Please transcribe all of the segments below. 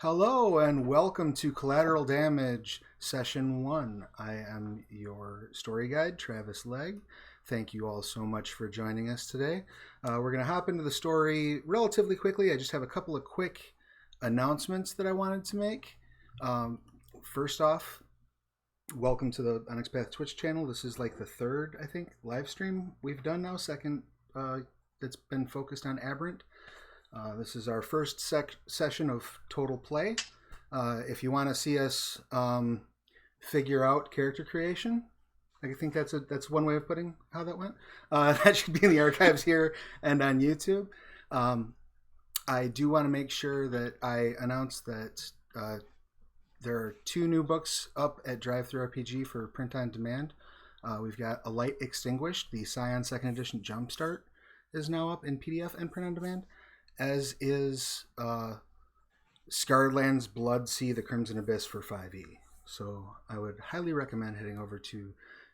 Hello and welcome to Collateral Damage Session 1. I am your story guide, Travis Legg. Thank you all so much for joining us today. We're going to hop into the story relatively quickly. I just have a couple of quick announcements that I wanted to make. First off, welcome to the Onyx Twitch channel. This is like the third, I think, live stream we've done now. Second that's been focused on Aberrant. This is our first session of Total Play. If you want to see us figure out character creation, I think that's one way of putting how that went. That should be in the archives here and on YouTube. I do want to make sure that I announce that there are 2 new books up at Drive-Thru RPG for print on demand. We've got A Light Extinguished, the Scion 2nd Edition Jumpstart is now up in PDF and print on demand, as is Scarred Lands Blood Sea, the Crimson Abyss for 5e. So I would highly recommend heading over to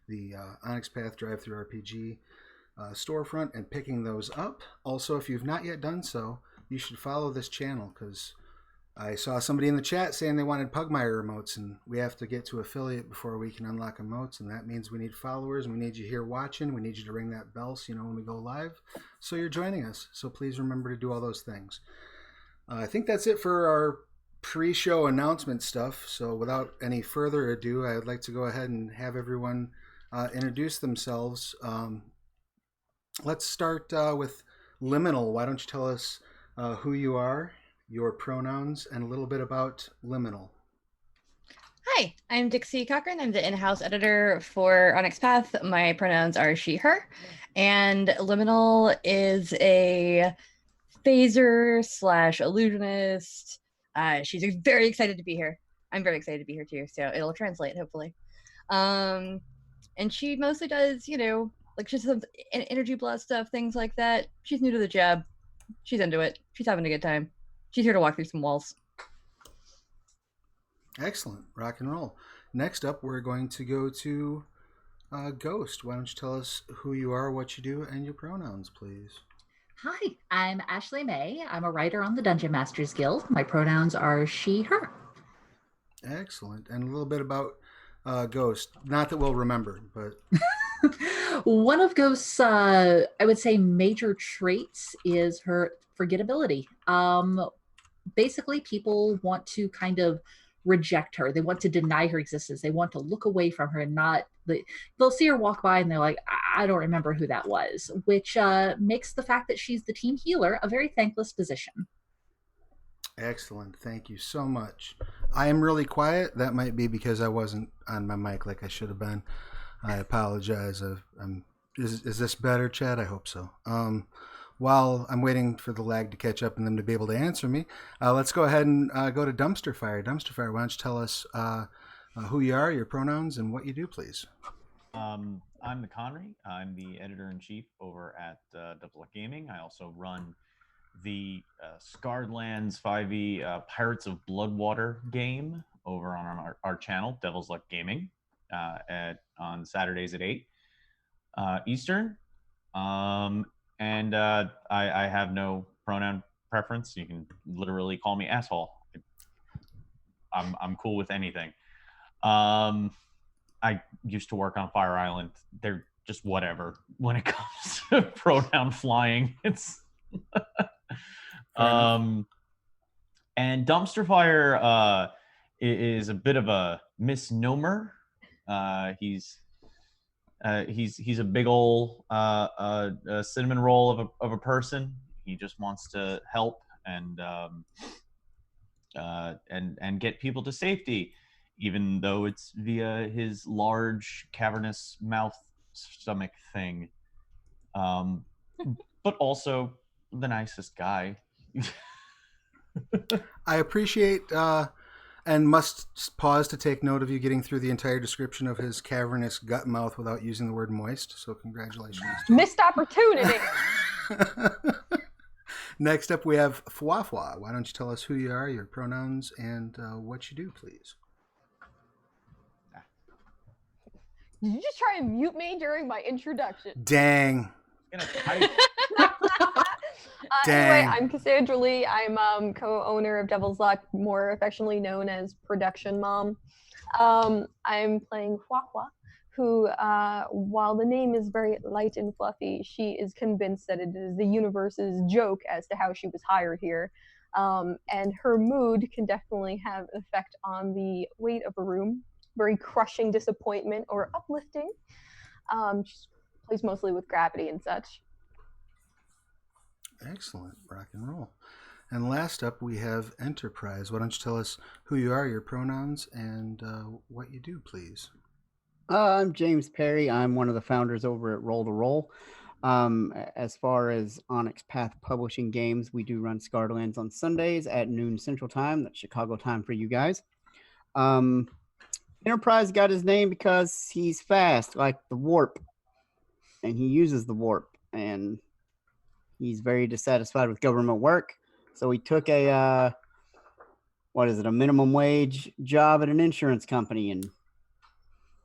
the Onyx Path Drive-Thru RPG storefront and picking those up. Also, if you've not yet done so, you should follow this channel, because I saw somebody in the chat saying they wanted Pugmire emotes, and we have to get to affiliate before we can unlock emotes, and that means we need followers, and we need you here watching. We need you to ring that bell so you know when we go live, so you're joining us. So please remember to do all those things. I think that's it for our pre-show announcement stuff. So without any further ado, I'd like to go ahead and have everyone introduce themselves. Let's start with Liminal. Why don't you tell us who you are, your pronouns, and a little bit about Liminal. Hi, I'm Dixie Cochran. I'm the in-house editor for Onyx Path. My pronouns are she, her, and Liminal is a phaser / illusionist. She's very excited to be here. I'm very excited to be here too, so it'll translate, hopefully. And she mostly does, like just some energy blast stuff, things like that. She's new to the job. She's into it. She's having a good time. She's here to walk through some walls. Excellent. Rock and roll. Next up, we're going to go to Ghost. Why don't you tell us who you are, what you do, and your pronouns, please? Hi, I'm Ashley May. I'm a writer on the Dungeon Masters Guild. My pronouns are she, her. Excellent. And a little bit about Ghost. Not that we'll remember, but... One of Ghost's, I would say, major traits is her forgettability. Basically, people want to kind of reject her. They want to deny her existence. They want to look away from her and not... They'll see her walk by and they're like, I don't remember who that was, which makes the fact that she's the team healer a very thankless position. Excellent. Thank you so much. I am really quiet. That might be because I wasn't on my mic like I should have been. I apologize. Is this better, Chad? I hope so. While I'm waiting for the lag to catch up and them to be able to answer me, let's go ahead and go to Dumpster Fire. Dumpster Fire, why don't you tell us who you are, your pronouns, and what you do, please? I'm the Conry. I'm the editor-in-chief over at Double Luck Gaming. I also run the Scarred Lands 5e Pirates of Bloodwater game over on our channel, Devil's Luck Gaming, on Saturdays at 8 Eastern. And I have no pronoun preference. You can literally call me asshole. I'm cool with anything. I used to work on Fire Island. They're just whatever when it comes to pronoun flying. It's and Dumpster Fire is a bit of a misnomer. He's a big ol' cinnamon roll of a person. He just wants to help and get people to safety, even though it's via his large cavernous mouth stomach thing. But also the nicest guy. I appreciate and must pause to take note of you getting through the entire description of his cavernous gut mouth without using the word moist. So congratulations. Missed opportunity. Next up, we have Fwa Fwa. Why don't you tell us who you are, your pronouns, and what you do, please? Did you just try and mute me during my introduction? Dang. In a tight. Dang. Anyway, I'm Cassandra Lee. I'm co-owner of Devil's Luck, more affectionately known as Production Mom. I'm playing Hua Hua, who, while the name is very light and fluffy, she is convinced that it is the universe's joke as to how she was hired here. And her mood can definitely have an effect on the weight of a room, very crushing disappointment or uplifting. She plays mostly with gravity and such. Excellent. Rock and roll. And last up, we have Enterprise. Why don't you tell us who you are, your pronouns, and what you do, please? I'm James Perry. I'm one of the founders over at Roll to Roll. As far as Onyx Path Publishing Games, we do run Scarlands on Sundays at noon Central Time. That's Chicago time for you guys. Enterprise got his name because he's fast, like the warp, and he uses the warp, and he's very dissatisfied with government work. So he took a minimum wage job at an insurance company, and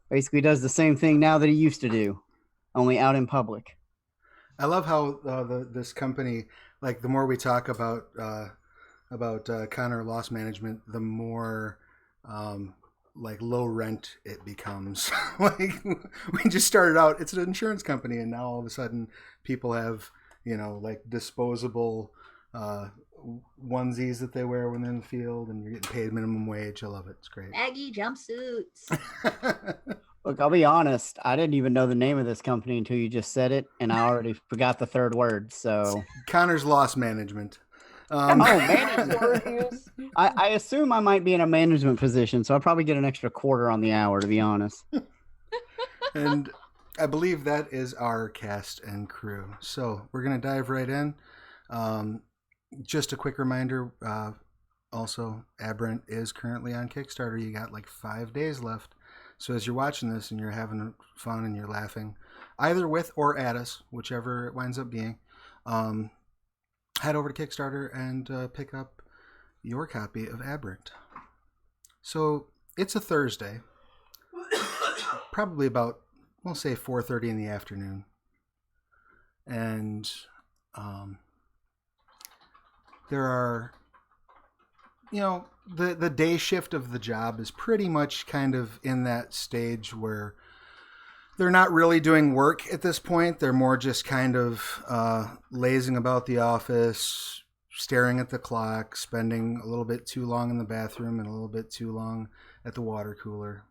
basically does the same thing now that he used to do, only out in public. I love how this company, like the more we talk about Connor loss management, the more like low rent it becomes. Like we just started out, it's an insurance company, and now all of a sudden people have, like disposable onesies that they wear when they're in the field, and you're getting paid minimum wage. I love it. It's great. Baggy jumpsuits. Look, I'll be honest. I didn't even know the name of this company until you just said it, and I already forgot the third word. So Connor's loss management. Management. I assume I might be in a management position, so I'll probably get an extra quarter on the hour, to be honest. And I believe that is our cast and crew. So we're going to dive right in. Just a quick reminder, also, Aberrant is currently on Kickstarter. You got like 5 days left. So as you're watching this and you're having fun and you're laughing, either with or at us, whichever it winds up being, head over to Kickstarter and pick up your copy of Aberrant. So it's a Thursday, probably about, we'll say 4:30 in the afternoon. And there are, the day shift of the job is pretty much kind of in that stage where they're not really doing work at this point. They're more just kind of lazing about the office, staring at the clock, spending a little bit too long in the bathroom and a little bit too long at the water cooler.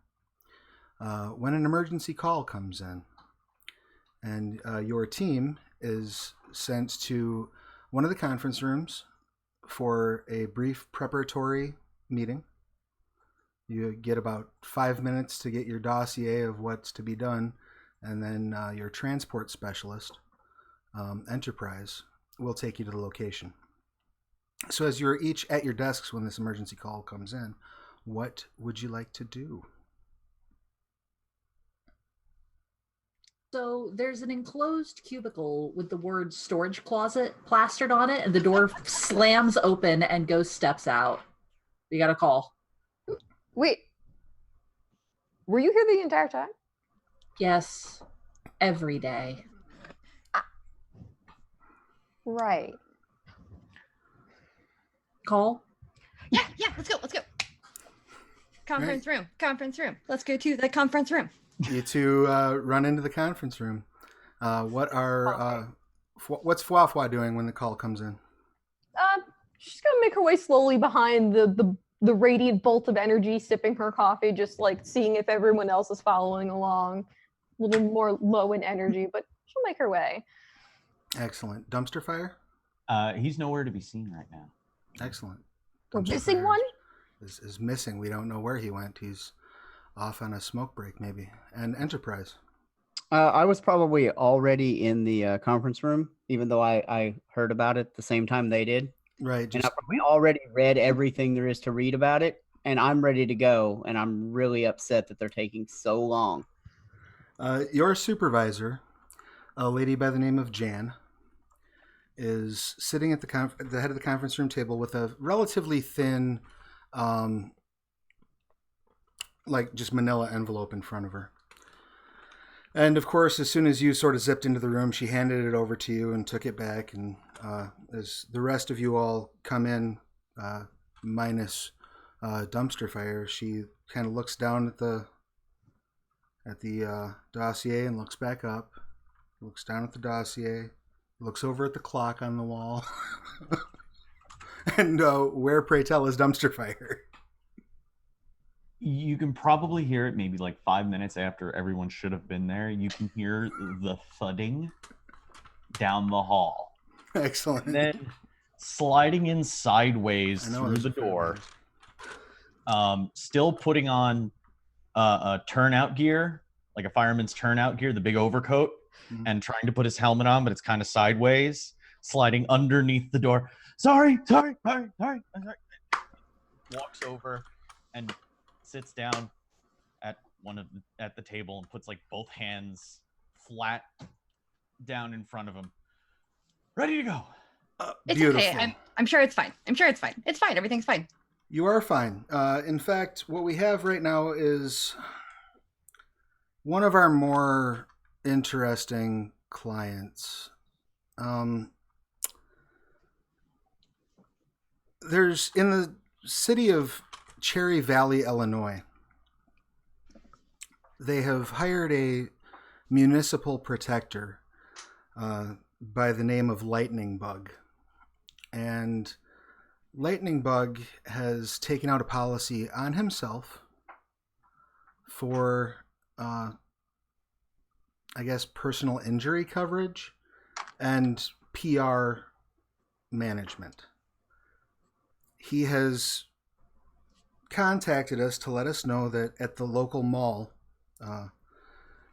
When an emergency call comes in and your team is sent to one of the conference rooms for a brief preparatory meeting. You get about 5 minutes to get your dossier of what's to be done, and then your transport specialist, Enterprise, will take you to the location. So as you're each at your desks when this emergency call comes in, what would you like to do? So there's an enclosed cubicle with the word storage closet plastered on it, and the door slams open and Ghost steps out. We got a call. Wait, were you here the entire time? Yes, every day. Right. Call? Yeah, let's go. Conference room. Let's go to the conference room. You two run into the conference room. What's Fua Fua doing when the call comes in? She's gonna make her way slowly behind the radiant bolt of energy, sipping her coffee, just like seeing if everyone else is following along. A little more low in energy, but she'll make her way. Excellent. Dumpster fire? He's nowhere to be seen right now. Excellent. We're Dumpster missing fire one? Is missing. We don't know where he went. He's off on a smoke break, maybe. And Enterprise? I was probably already in the conference room, even though I heard about it the same time they did. Right. And I probably already read everything there is to read about it, and I'm ready to go, and I'm really upset that they're taking so long. Your supervisor, a lady by the name of Jan, is sitting at the head of the conference room table with a relatively thin, like just manila envelope in front of her. And of course, as soon as you sort of zipped into the room, she handed it over to you and took it back. And as the rest of you all come in, minus Dumpster Fire, she kind of looks down at the dossier and looks back up, looks down at the dossier, looks over at the clock on the wall. And where, pray tell, is Dumpster Fire? You can probably hear it maybe like 5 minutes after everyone should have been there. You can hear the thudding down the hall. Excellent. And then sliding in sideways through the door, still putting on a turnout gear, like a fireman's turnout gear, the big overcoat, and trying to put his helmet on, but it's kind of sideways, sliding underneath the door. Sorry. Walks over and sits down at the table and puts like both hands flat down in front of him. Ready to go. It's Beautiful. okay. I'm sure it's fine. It's fine. Everything's fine. You are fine. In fact, what we have right now is one of our more interesting clients. There's in the city of Cherry Valley, Illinois, they have hired a municipal protector by the name of Lightning Bug. And Lightning Bug has taken out a policy on himself for, I guess, personal injury coverage and PR management. He has contacted us to let us know that at the local mall,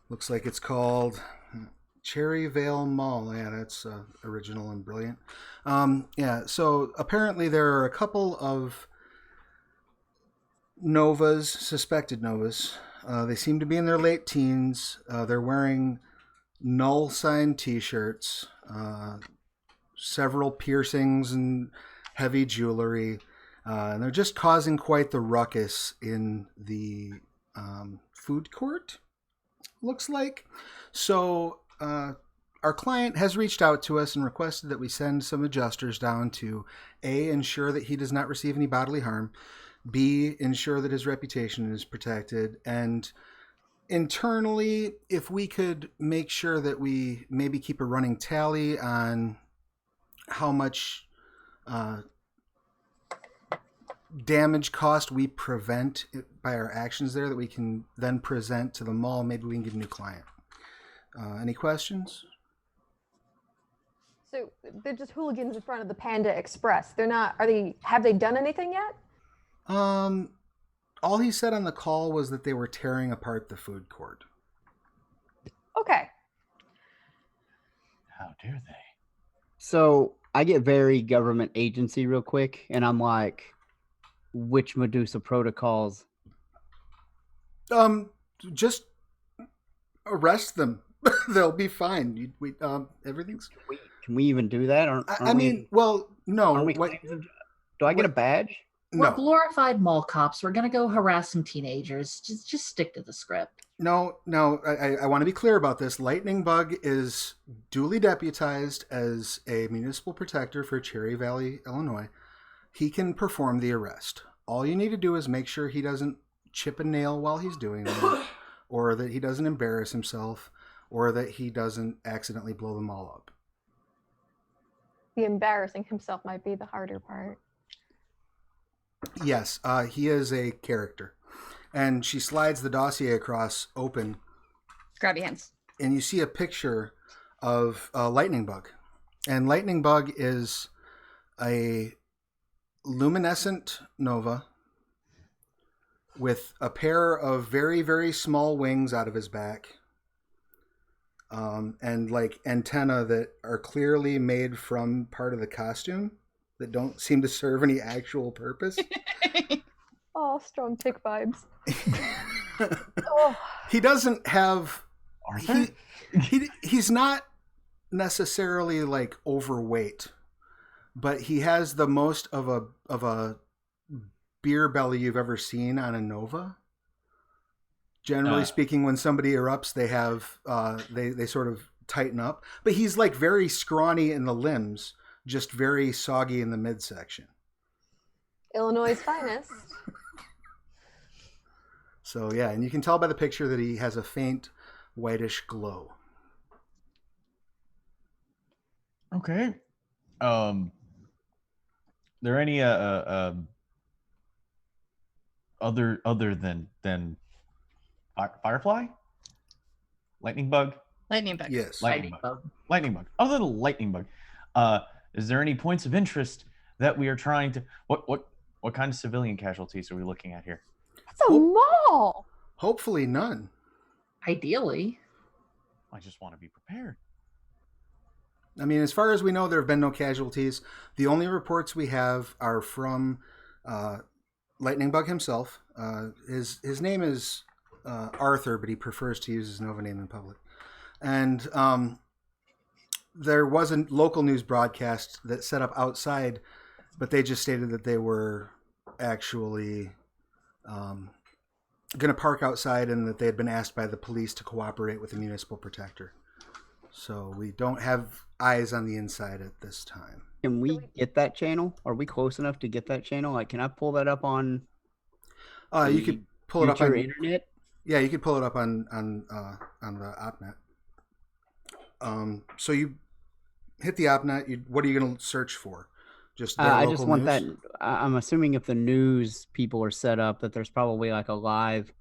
looks like it's called Cherry Vale Mall. Yeah, that's original and brilliant. So apparently there are a couple of novas, suspected novas. They seem to be in their late teens. They're wearing null sign t-shirts, several piercings and heavy jewelry. And they're just causing quite the ruckus in the food court, looks like. So our client has reached out to us and requested that we send some adjusters down to A, ensure that he does not receive any bodily harm, B, ensure that his reputation is protected, and internally, if we could make sure that we maybe keep a running tally on how much damage cost we prevent by our actions there that we can then present to the mall. Maybe we can get a new client. Any questions? So they're just hooligans in front of the Panda Express. They're not. Have they done anything yet? All he said on the call was that they were tearing apart the food court. Okay. How dare they? So I get very government agency real quick, and I'm like, which Medusa protocols? Just arrest them. They'll be fine. Everything's. Can we even do that? No. Do I get a badge? We're No. glorified mall cops. We're gonna go harass some teenagers. Just stick to the script. No. I want to be clear about this. Lightning Bug is duly deputized as a municipal protector for Cherry Valley, Illinois. He can perform the arrest. All you need to do is make sure he doesn't chip a nail while he's doing it, or that he doesn't embarrass himself, or that he doesn't accidentally blow them all up. The embarrassing himself might be the harder part. Yes, he is a character. And she slides the dossier across open, Grab your hands. and you see a picture of Lightning Bug. And Lightning Bug is a luminescent nova with a pair of very, very small wings out of his back, and like antenna that are clearly made from part of the costume that don't seem to serve any actual purpose. Oh, strong tick vibes. Oh. He doesn't have. Arthur? He's not necessarily like overweight, but he has the most of a beer belly you've ever seen on a Nova. Generally speaking, when somebody erupts, they have they sort of tighten up. But he's like very scrawny in the limbs, just very soggy in the midsection. Illinois' finest. So yeah, and you can tell by the picture that he has a faint whitish glow. Okay. There any other than firefly, lightning bug? Lightning bug. Yes. Lightning bug. Other than lightning bug, is there any points of interest that we are trying to? What kind of civilian casualties are we looking at here? It's a mall. Hopefully none. Ideally. I just want to be prepared. I mean, as far as we know, there have been no casualties. The only reports we have are from Lightning Bug himself. His name is Arthur, but he prefers to use his Nova name in public. And there was a local news broadcast that set up outside, but they just stated that they were actually going to park outside and that they had been asked by the police to cooperate with the municipal protector. So we don't have eyes on the inside at this time. Can we get that channel? Are we close enough to get that channel? Like, can I pull that up on? You could pull it up on internet. Yeah, you could pull it up on the OpNet. So you hit the OpNet. What are you going to search for? Just I just want news? that. I'm assuming if the news people are set up, that there's probably like a live.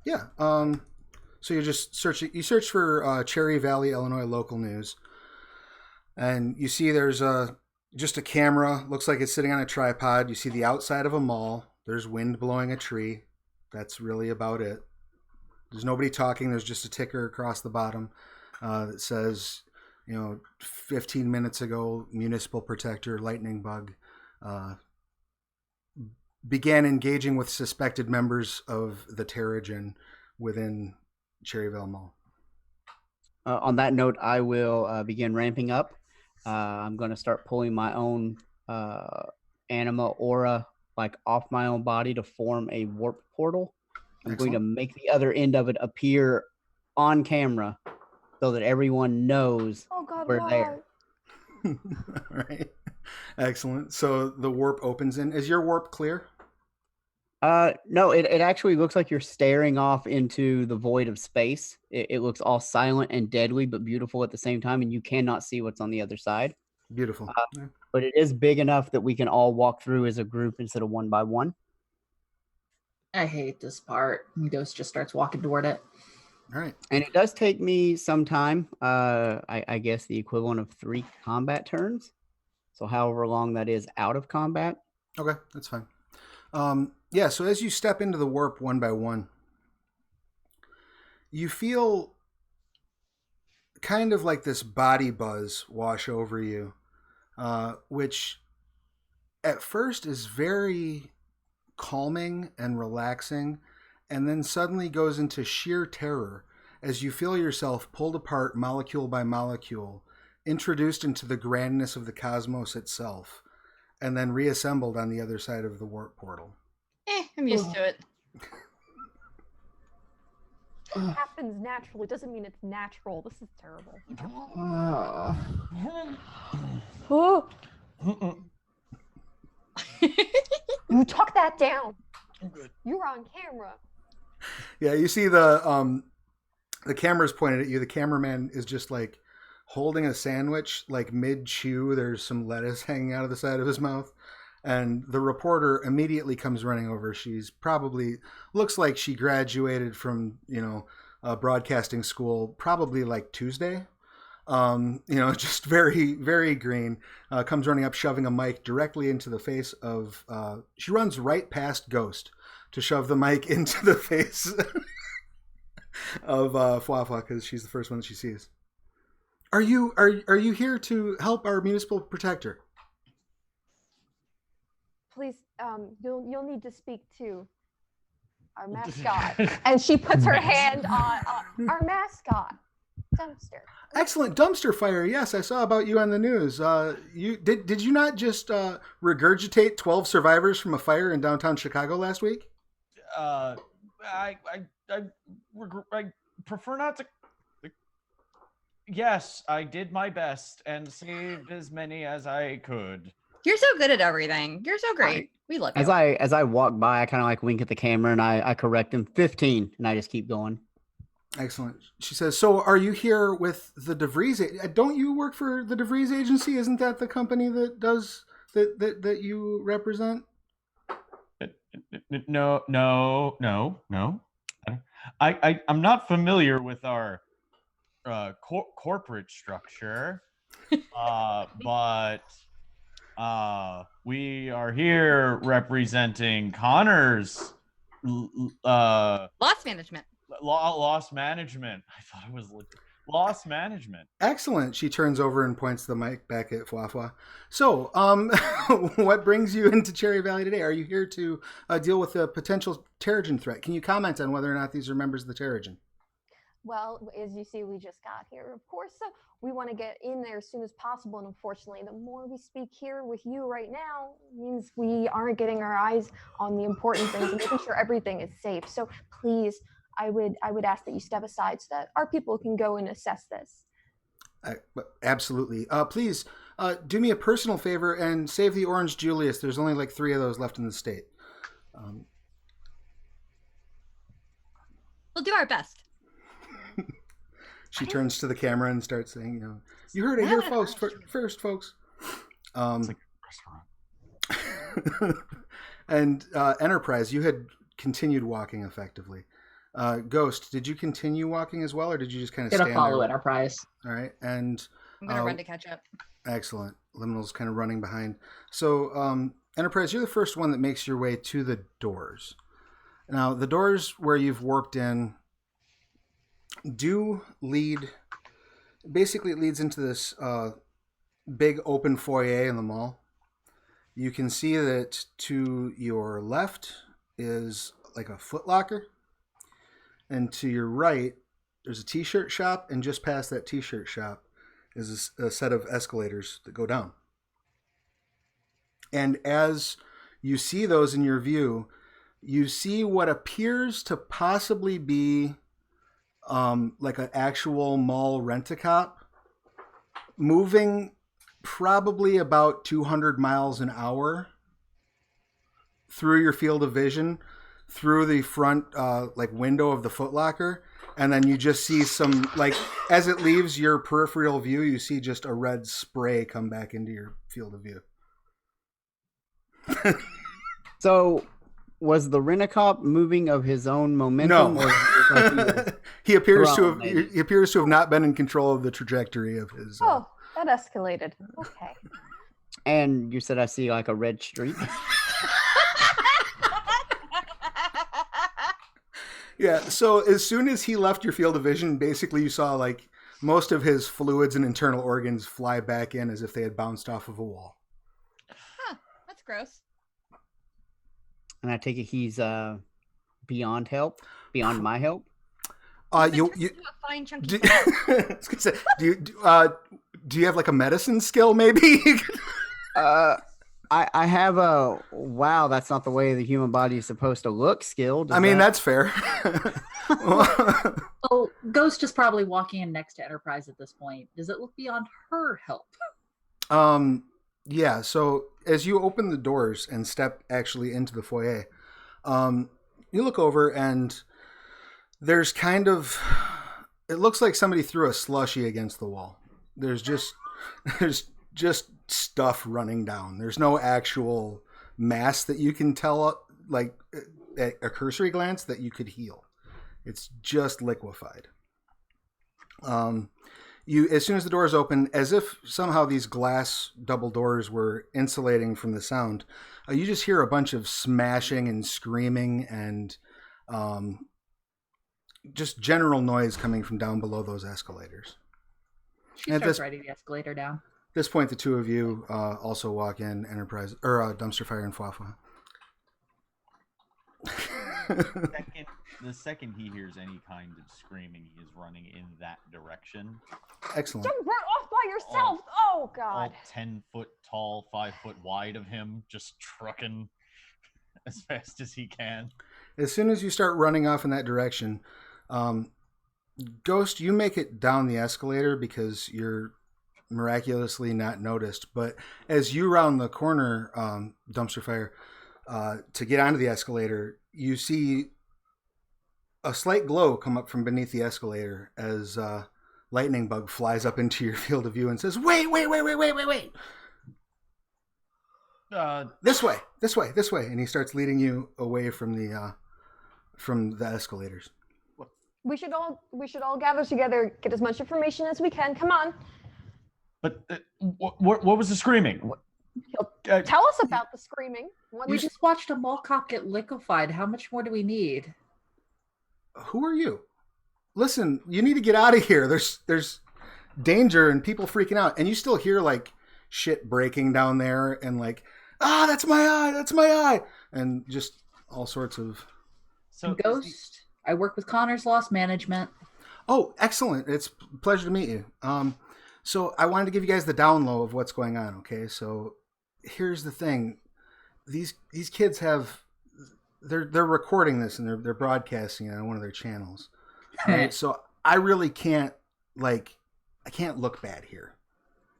Yeah. So you just search it. You search for Cherry Valley, Illinois local news, and you see there's just a camera. Looks like it's sitting on a tripod. You see the outside of a mall. There's wind blowing a tree. That's really about it. There's nobody talking. There's just a ticker across the bottom that says, 15 minutes ago, municipal protector Lightning Bug began engaging with suspected members of the Terrigen within Cherryville Mall. On that note, I will begin ramping up. I'm going to start pulling my own anima aura like off my own body to form a warp portal. I'm going to make the other end of it appear on camera so that everyone knows we're there. All right. Excellent. So the warp opens in. Is your warp clear? No, it actually looks like you're staring off into the void of space. It looks all silent and deadly, but beautiful at the same time, and you cannot see what's on the other side. Beautiful. But it is big enough that we can all walk through as a group instead of one by one. I hate this part. Ghost just starts walking toward it. All right. And it does take me some time, I guess the equivalent of 3 combat turns. So however long that is out of combat. Okay, that's fine. Yeah, so as you step into the warp one by one, you feel kind of like this body buzz wash over you, which at first is very calming and relaxing, and then suddenly goes into sheer terror as you feel yourself pulled apart molecule by molecule, introduced into the grandness of the cosmos itself, and then reassembled on the other side of the warp portal. I'm used to it. It happens naturally. Doesn't mean it's natural. This is terrible. Oh. You talk that down. I'm good. You're on camera. Yeah, you see the camera's pointed at you. The cameraman is just like holding a sandwich, like mid-chew. There's some lettuce hanging out of the side of his mouth. And the reporter immediately comes running over. She's probably, looks like she graduated from, broadcasting school probably like Tuesday. Just very, very green. Comes running up, shoving a mic directly into the face of, she runs right past Ghost to shove the mic into the face of Fuafua because she's the first one that she sees. Are you here to help our municipal protector? Please, you'll need to speak to our mascot. And she puts her hand on our mascot, Dumpster. Excellent. Dumpster fire. Yes, I saw about you on the news. Did you not just regurgitate 12 survivors from a fire in downtown Chicago last week? I prefer not to. Yes, I did my best and saved as many as I could. You're so good at everything. You're so great. We love you. As I walk by, I kind of like wink at the camera and I correct him. 15, and I just keep going. Excellent. She says, "So, are you here with the DeVries? Don't you work for the DeVries agency? Isn't that the company that does that you represent?" No. I'm not familiar with our corporate structure, but we are here representing Connor's Loss management. loss management. I thought it was loss management. Excellent. She turns over and points the mic back at Fwafwa. So, what brings you into Cherry Valley today? Are you here to deal with a potential Terrigen threat? Can you comment on whether or not these are members of the Terrigen? Well, as you see, we just got here, of course, so we want to get in there as soon as possible. And unfortunately, the more we speak here with you right now means we aren't getting our eyes on the important things and making sure everything is safe. So please, I would ask that you step aside so that our people can go and assess this. Absolutely. Please do me a personal favor and save the Orange Julius. There's only like 3 of those left in the state. We'll do our best. She turns to the camera and starts saying, you heard it here first, folks. It's like a restaurant. And Enterprise, you had continued walking effectively. Ghost, did you continue walking as well, or did you just kind of stand follow there? Enterprise. All right, and I'm going to run to catch up. Excellent. Liminal's kind of running behind. So, Enterprise, you're the first one that makes your way to the doors. Now, the doors where you've warped in basically it leads into this big open foyer in the mall. You can see that to your left is like a Foot Locker, and to your right there's a t-shirt shop, and just past that t-shirt shop is a set of escalators that go down. And as you see those in your view, you see what appears to possibly be like an actual mall rent-a-cop moving probably about 200 miles an hour through your field of vision, through the front like window of the Foot Locker, and then you just see some, like, as it leaves your peripheral view, you see just a red spray come back into your field of view. So, was the Rent-A-Cop moving of his own momentum? No. Or he appears to have not been in control of the trajectory of his. Oh, that escalated. Okay. And you said I see like a red streak. Yeah. So as soon as he left your field of vision, basically you saw like most of his fluids and internal organs fly back in as if they had bounced off of a wall. Huh. That's gross. And I take it he's beyond help, beyond my help. You a fine chunky do you have like a medicine skill maybe? I have a wow. That's not the way the human body is supposed to look. Skill. That's fair. Well, Ghost is probably walking in next to Enterprise at this point. Does it look beyond her help? Yeah. So as you open the doors and step actually into the foyer, you look over and there's it looks like somebody threw a slushie against the wall. There's just stuff running down. There's no actual mass that you can tell, like at a cursory glance, that you could heal. It's just liquefied. As soon as the doors open, as if somehow these glass double doors were insulating from the sound, you just hear a bunch of smashing and screaming and just general noise coming from down below those escalators. She starts riding the escalator down. At this point, the two of you also walk in Enterprise or Dumpster Fire and Fwafwa. The second he hears any kind of screaming, he is running in that direction. Excellent. Don't run off by yourself! Oh, God. All 10 foot tall, 5 foot wide of him, just trucking as fast as he can. as soon as you start running off in that direction, Ghost, you make it down the escalator because you're miraculously not noticed. But as you round the corner, Dumpster Fire, to get onto the escalator, you see a slight glow come up from beneath the escalator as Lightning Bug flies up into your field of view and says, wait. This way. And he starts leading you away from the escalators. We should all gather together, get as much information as we can. Come on. But what was the screaming? Tell us about the screaming. We just watched a mall cop get liquefied. How much more do we need? Who are you? Listen, you need to get out of here. There's danger and people freaking out. And you still hear like shit breaking down there and like, that's my eye. And just all sorts of... So Ghost, I work with Connor's Loss Management. Oh, excellent. It's a pleasure to meet you. So I wanted to give you guys the down low of what's going on, okay? So here's the thing. These kids have... They're recording this and they're broadcasting it on one of their channels. Right? So I really can't I can't look bad here.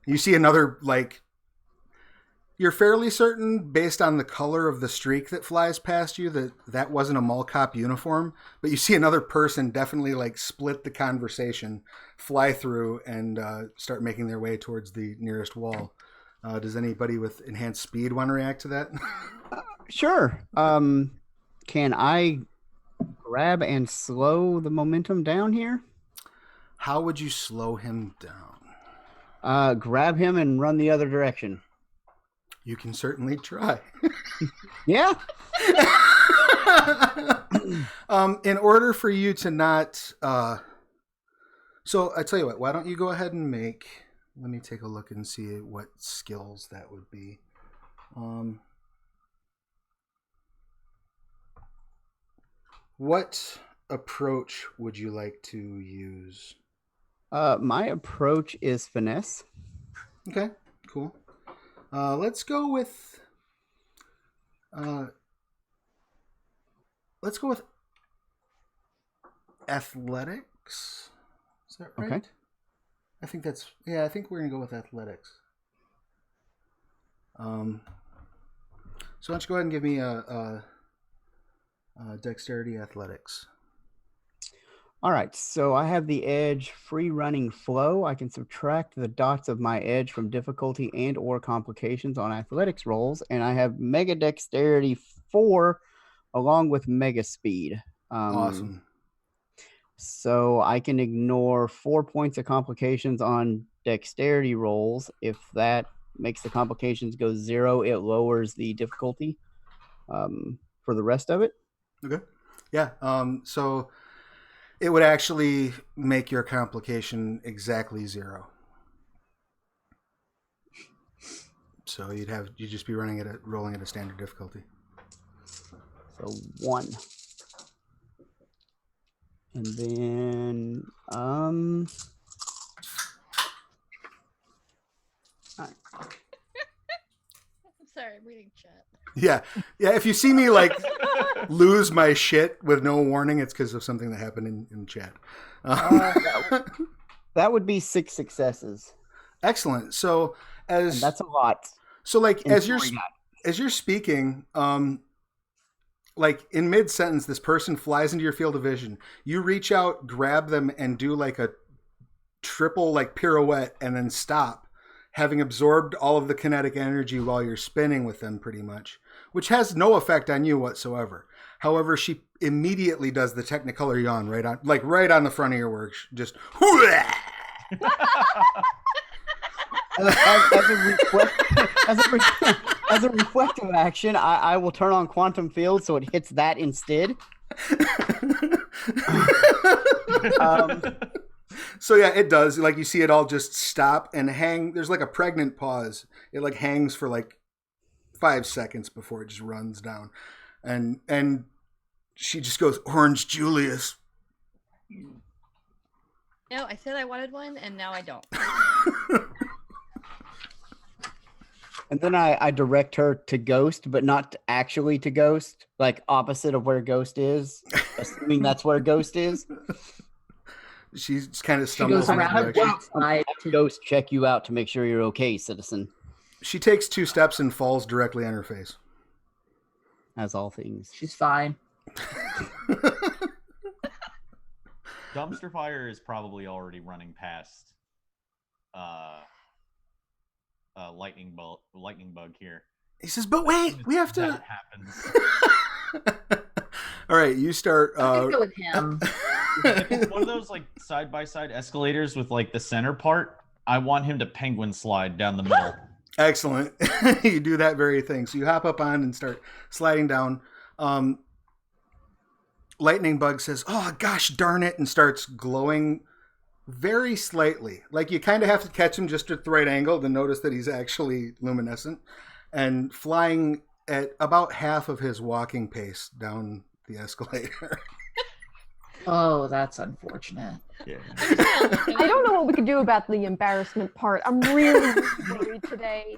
You see another you're fairly certain based on the color of the streak that flies past you that wasn't a mall cop uniform, but you see another person definitely split the conversation, fly through and start making their way towards the nearest wall. Does anybody with enhanced speed want to react to that? Sure. Can I grab and slow the momentum down here? How would you slow him down? Grab him and run the other direction. You can certainly try. Yeah. In order for you to not... So I tell you what, why don't you go ahead and let me take a look and see what skills that would be. What approach would you like to use? My approach is finesse. Okay, cool. Let's go with athletics. Is that right? Okay. I think we're gonna go with athletics. So why don't you go ahead and give me a dexterity athletics. All right, so I have the edge free running flow. I can subtract the dots of my edge from difficulty and or complications on athletics rolls, and I have mega dexterity 4 along with mega speed. Awesome. So I can ignore 4 points of complications on dexterity rolls. If that makes the complications go 0, it lowers the difficulty for the rest of it. Okay. Yeah. So it would actually make your complication exactly 0. So you'd just be rolling at a standard difficulty. So 1. And then I'm sorry, I'm reading chat. Yeah. If you see me lose my shit with no warning, it's because of something that happened in chat. That would be 6 successes. Excellent. So And that's a lot. So as you're speaking, in mid sentence, this person flies into your field of vision. You reach out, grab them, and do a triple pirouette, and then stop, having absorbed all of the kinetic energy while you're spinning with them, pretty much, which has no effect on you whatsoever. However, she immediately does the Technicolor yawn right on the front of your work, just. As a reflective action, I will turn on quantum field so it hits that instead. So yeah, it does. You see it all just stop and hang. There's a pregnant pause. It hangs for 5 seconds before it just runs down, and she just goes, "Orange Julius." No, I said I wanted one, and now I don't. And then I direct her to Ghost, but not actually to Ghost, like opposite of where Ghost is, assuming that's where Ghost is. She kind of She goes stumbles in that around the direction. outside to Ghost check you out to make sure you're okay, citizen. She takes 2 steps and falls directly on her face. As all things. She's fine. Dumpster fire is probably already running past lightning bug here. He says, "But wait, we have to." That happens. All right, you start. I'm gonna go with him. If it's one of those like side by side escalators with like the center part, I want him to penguin slide down the middle. Excellent. You do that very thing. So you hop up on and start sliding down. Lightning Bug says, "Oh gosh darn it," and starts glowing very slightly. Like you kind of have to catch him just at the right angle to notice that he's actually luminescent, and flying at about half of his walking pace down the escalator. Oh, that's unfortunate. Yeah. I don't know what we could do about the embarrassment part. I'm really worried today.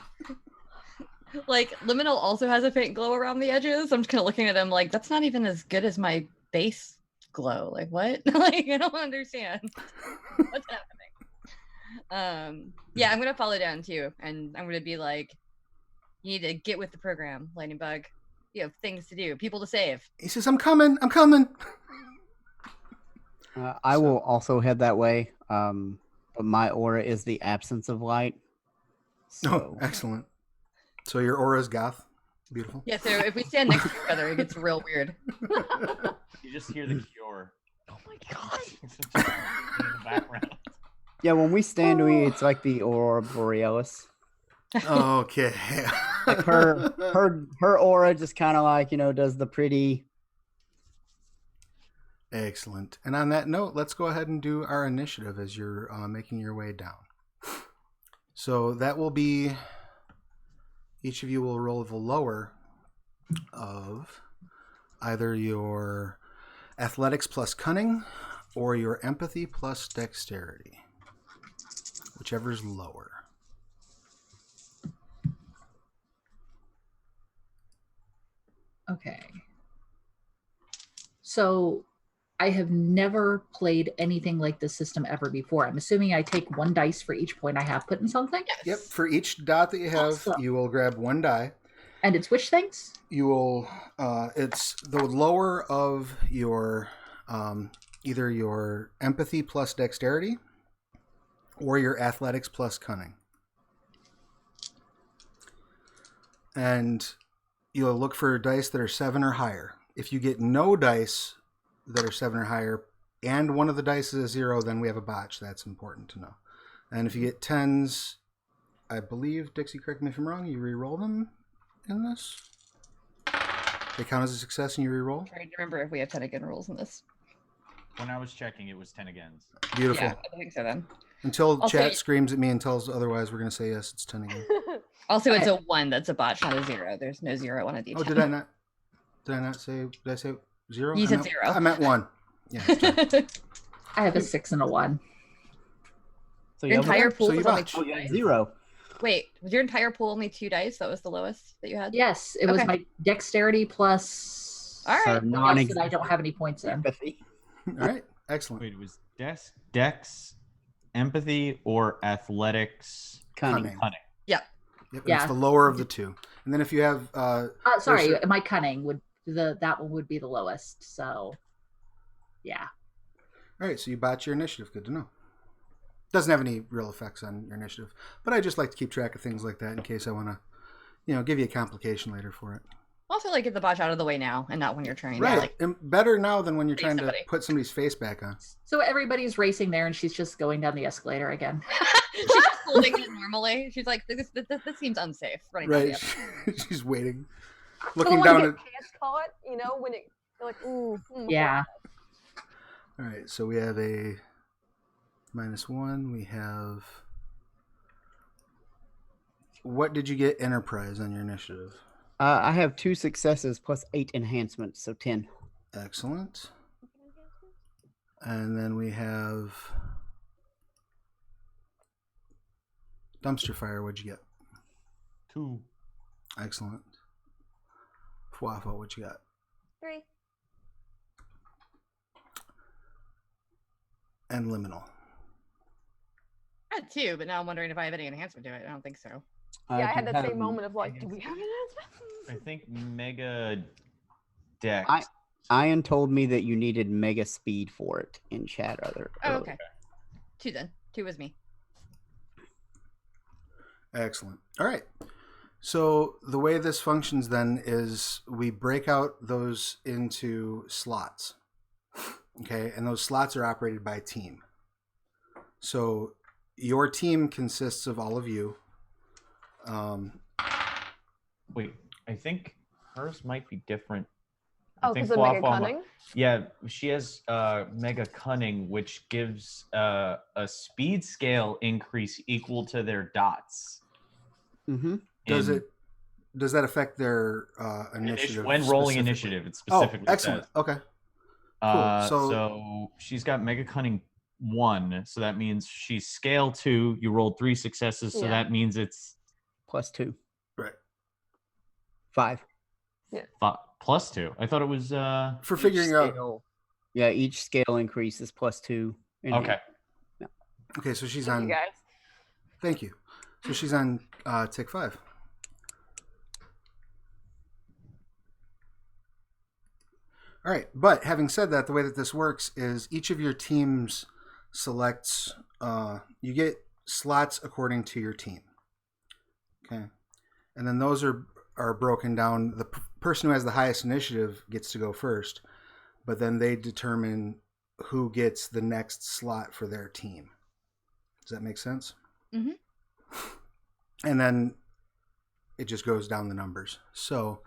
Like, Liminal also has a faint glow around the edges. I'm just kind of looking at him like, that's not even as good as my base glow. Like, what? Like, I don't understand what's happening. Yeah, I'm gonna follow down too, and I'm gonna be like, you need to get with the program, Lightning Bug. You have things to do, people to save. He says, I'm coming. I will also head that way. But my aura is the absence of light. So Oh, excellent. So your aura's goth. Beautiful. Yeah, so if we stand next to each other, it gets real weird. You just hear the cure Oh my god. in the background. yeah, when we stand, it's like the aurora borealis. Okay. Like her aura just kind of like does the pretty. Excellent. And on that note, let's go ahead and do our initiative as you're making your way down. So that will be, each of you will roll the lower of either your athletics plus cunning or your empathy plus dexterity, whichever's lower. Okay. So I have never played anything like this system ever before. I'm assuming I take 1 dice for each point I have put in something. Yep. For each dot that you have, Awesome. you will grab 1 die. And it's which things? You will, it's the lower of your, either your empathy plus dexterity or your athletics plus cunning. And you'll look for dice that are 7 or higher. If you get no dice that are 7 or higher and one of the dice is a 0, then we have a botch. That's important to know. And if you get 10s, I believe, Dixie, correct me if I'm wrong, you re-roll them in this? They count as a success and you re-roll? Trying to remember if we have 10 again rules in this. When I was checking, it was 10 agains. Beautiful. Yeah, I think so then. Until Also, chat screams at me and tells otherwise, we're going to say yes, it's 10 again. Also, it's a 1 that's a botch, not a 0. There's no 0 on a D10. Oh, did I not say, did I say 0? You said meant, 0. I meant 1. Yeah. It's 10. I have a 6 and a 1. So Your you have entire pool So you was only botch. 2 you have dice? 0. Wait, was your entire pool only 2 dice? That was the lowest that you had? Yes, it was Okay. my dexterity plus. All right. So What else non-existent that I don't have any points in. empathy. All right. Excellent. Wait, it was dex, empathy, or athletics? Cunning. Cunning. Yep. And Yeah. it's the lower of the 2. And then if you have, Sorry, There's- my cunning would that one would be the lowest. So, yeah. all right, so you botch your initiative. Good to know. Doesn't have any real effects on your initiative, but I just like to keep track of things like that in case I want to, give you a complication later for it. Also, like, get the botch out of the way now and not when you're trying Right. to, like, And better now than when you're Save trying somebody. to put somebody's face back on. So everybody's racing there, and she's just going down the escalator again. she's just holding it normally. She's like, this seems unsafe. Running down the Right. escalator. She's waiting. I don't Looking want to down get at. pants caught, when you're like, ooh. Yeah. All right, so we have a -1. We have. What did you get Enterprise on your initiative? I have 2 successes plus 8 enhancements, so 10. Excellent. And then we have Dumpster Fire. What'd you get? 2. Excellent. Waffle, what you got? 3. And liminal. I had 2, but now I'm wondering if I have any enhancement to it. I don't think so. Yeah, I had do that have- same moment of like, do we have an I think Mega Dex. Ian told me that you needed mega speed for it in chat earlier. Oh, okay. 2 then. 2 was me. Excellent. All right. So the way this functions then is we break out those into slots. Okay, and those slots are operated by team. So your team consists of all of you. Wait, I think hers might be different. Oh, because of Mega Cunning? Yeah, she has Mega Cunning, which gives a speed scale increase equal to their dots. Mm-hmm. Does that affect their initiative? When rolling initiative, it specifically excellent. says. Okay. Cool. So she's got Mega Cunning 1, so that means she's scale 2. You rolled 3 successes, so that means it's +2. Right. 5. plus 2. I thought it was for figuring out. Yeah, each scale increase is +2. Okay. Yeah. Okay, so she's Thank on. you guys. Thank you. So she's on tick 5. All right, but having said that, the way that this works is each of your teams selects. You get slots according to your team. Okay, and then those are broken down. The person who has the highest initiative gets to go first, but then they determine who gets the next slot for their team. Does that make sense? Mm-hmm. And then it just goes down the numbers. So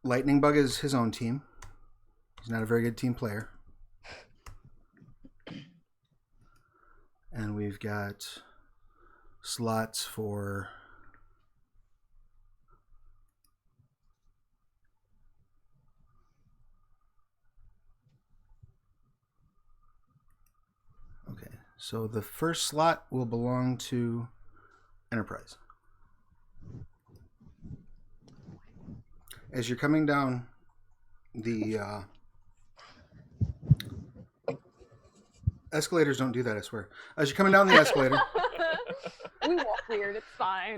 Lightning Bug is his own team. He's not a very good team player. And we've got slots for okay. So the first slot will belong to Enterprise. As you're coming down the escalators, don't do that, I swear. As you're coming down the escalator, We walk weird. It's fine.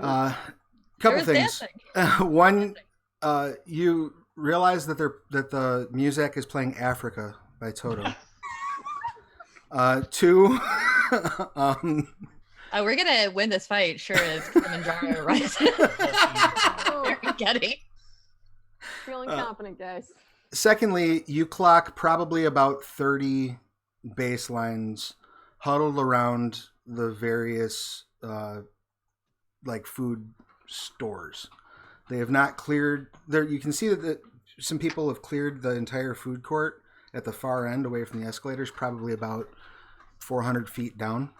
couple things. One, you realize that the music is playing "Africa" by Toto. 2, Oh, we're gonna win this fight, sure as Kilimanjaro rises. Very getty. Feeling confident, guys. secondly, you clock probably about 30 baselines huddled around the various like food stores. They have not cleared there. You can see that some people have cleared the entire food court at the far end away from the escalators, probably about 400 feet down.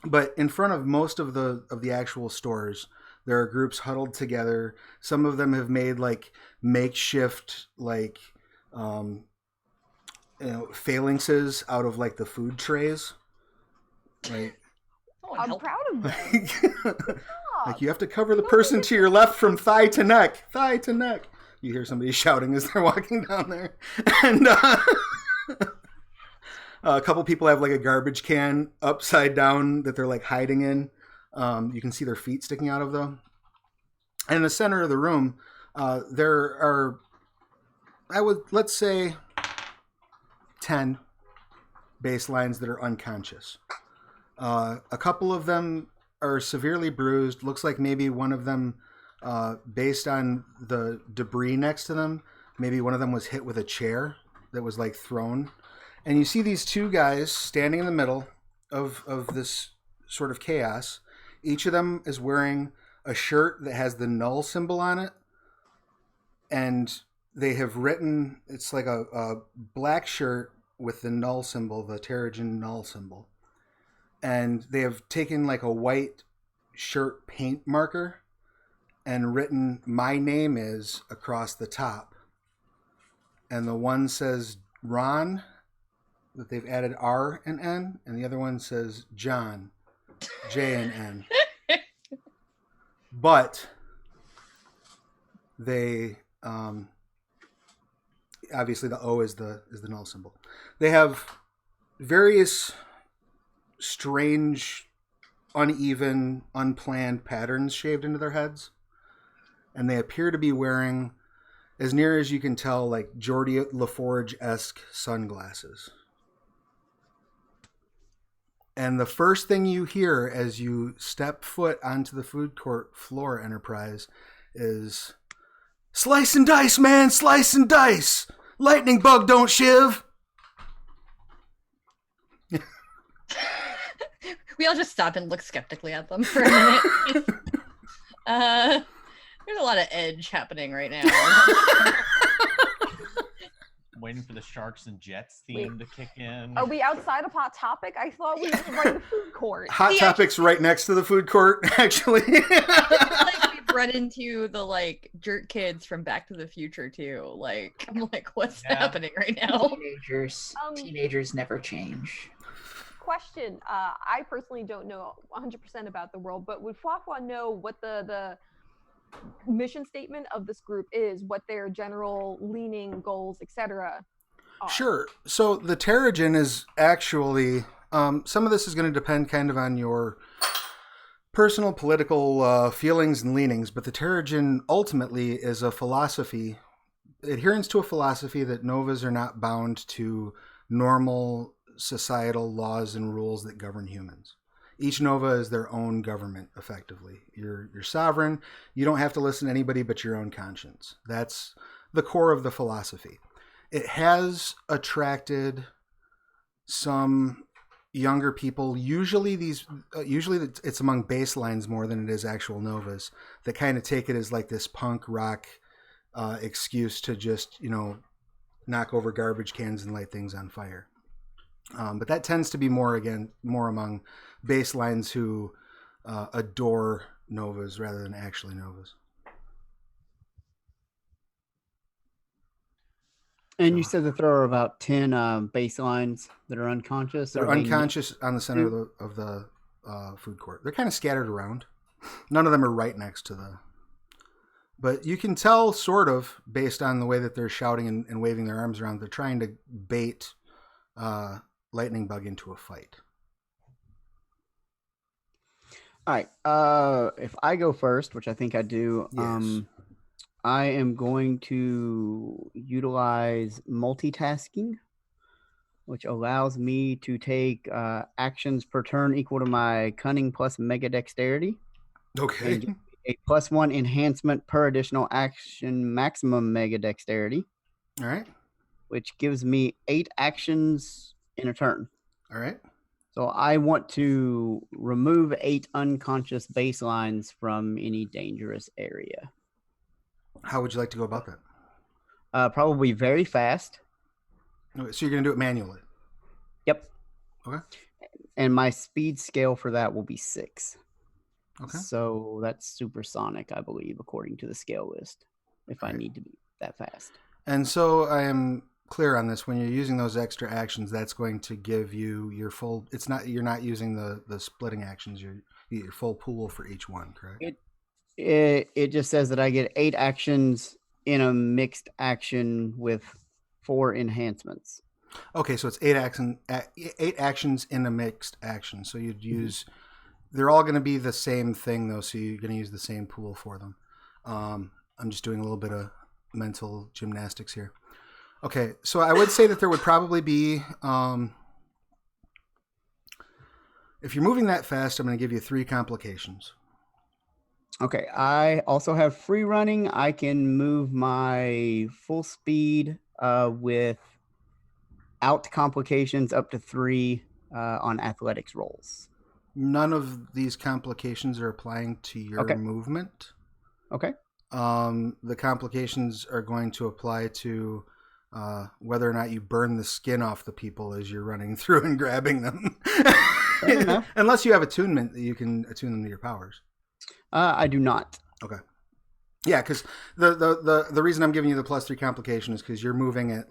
But in front of most of the actual stores, there are groups huddled together. Some of them have made like makeshift phalanxes out of like the food trays. Right. I'm proud of them. Like you have to cover the person to your left from thigh to neck. Thigh to neck. You hear somebody shouting as they're walking down there. And a couple people have like a garbage can upside down that they're like hiding in. You can see their feet sticking out of them. And in the center of the room, there are, let's say 10 baselines that are unconscious. A couple of them are severely bruised. Looks like maybe one of them, based on the debris next to them, maybe one of them was hit with a chair that was like thrown. And you see these two guys standing in the middle of this sort of chaos. Each of them is wearing a shirt that has the null symbol on it. And they have written, it's like a black shirt with the null symbol, the Terrigen null symbol. And they have taken like a white shirt paint marker and written "My name is" across the top. And the one says Ron, that they've added R and N, and the other one says John, J and N. But they obviously the O is the null symbol. They have various strange, uneven, unplanned patterns shaved into their heads, and they appear to be wearing, as near as you can tell, like Geordie LaForge-esque sunglasses. And the first thing you hear as you step foot onto the food court floor, Enterprise, is, "Slice and dice, man, slice and dice! Lightning bug don't shiv!" We all just stop and look skeptically at them for a minute. There's a lot of edge happening right now. Waiting for the Sharks and Jets theme to kick in. Are we outside of Hot Topic? I thought we were right in the food court. Hot Topic's right next to the food court, actually. Like we've run into the like jerk kids from Back to the Future too. Like I'm like, what's happening right now? Teenagers never change. Question. I personally don't know 100% about the world, but would Fwafwa know what the mission statement of this group is, what their general leaning, goals, etc. are? Sure. So the Terrigen is actually, some of this is going to depend kind of on your personal political feelings and leanings, but the Terrigen ultimately is a philosophy, adherence to a philosophy that Novas are not bound to normal societal laws and rules that govern humans. Each Nova is their own government, effectively. You're sovereign. You don't have to listen to anybody but your own conscience. That's the core of the philosophy. It has attracted some younger people. Usually it's among baselines more than it is actual Novas that kind of take it as like this punk rock excuse to just, knock over garbage cans and light things on fire. But that tends to be more among baselines who adore Novas rather than actually Novas. And you said that there are about 10 baselines that are unconscious. They're unconscious on the center of the food court. They're kind of scattered around. None of them are right next to the... But you can tell, sort of, based on the way that they're shouting and waving their arms around, they're trying to bait Lightning Bug into a fight. All right. If I go first, which I think I do, Yes. I am going to utilize multitasking, which allows me to take actions per turn equal to my cunning plus mega dexterity. Okay. And a +1 enhancement per additional action maximum mega dexterity. All right. Which gives me 8 actions in a turn. All right. So I want to remove 8 unconscious baselines from any dangerous area. How would you like to go about that? Probably very fast. Okay, so you're going to do it manually? Yep. Okay. And my speed scale for that will be 6. Okay. So that's supersonic, I believe, according to the scale list, if I need to be that fast. And so I am clear on this. When you're using those extra actions, that's going to give you your full... You're not using the splitting actions. You get your full pool for each one, correct? It just says that I get 8 actions in a mixed action with 4 enhancements. Okay, so it's 8 actions in a mixed action. So you'd use... They're all going to be the same thing, though, so you're going to use the same pool for them. I'm just doing a little bit of mental gymnastics here. Okay, so I would say that there would probably be... if you're moving that fast, I'm going to give you 3 complications. Okay, I also have free running. I can move my full speed without complications up to 3 on athletics rolls. None of these complications are applying to your movement. Okay. The complications are going to apply to whether or not you burn the skin off the people as you're running through and grabbing them. Unless you have attunement that you can attune them to your powers. I do not. Okay. Yeah, because the reason I'm giving you the +3 complication is because you're moving at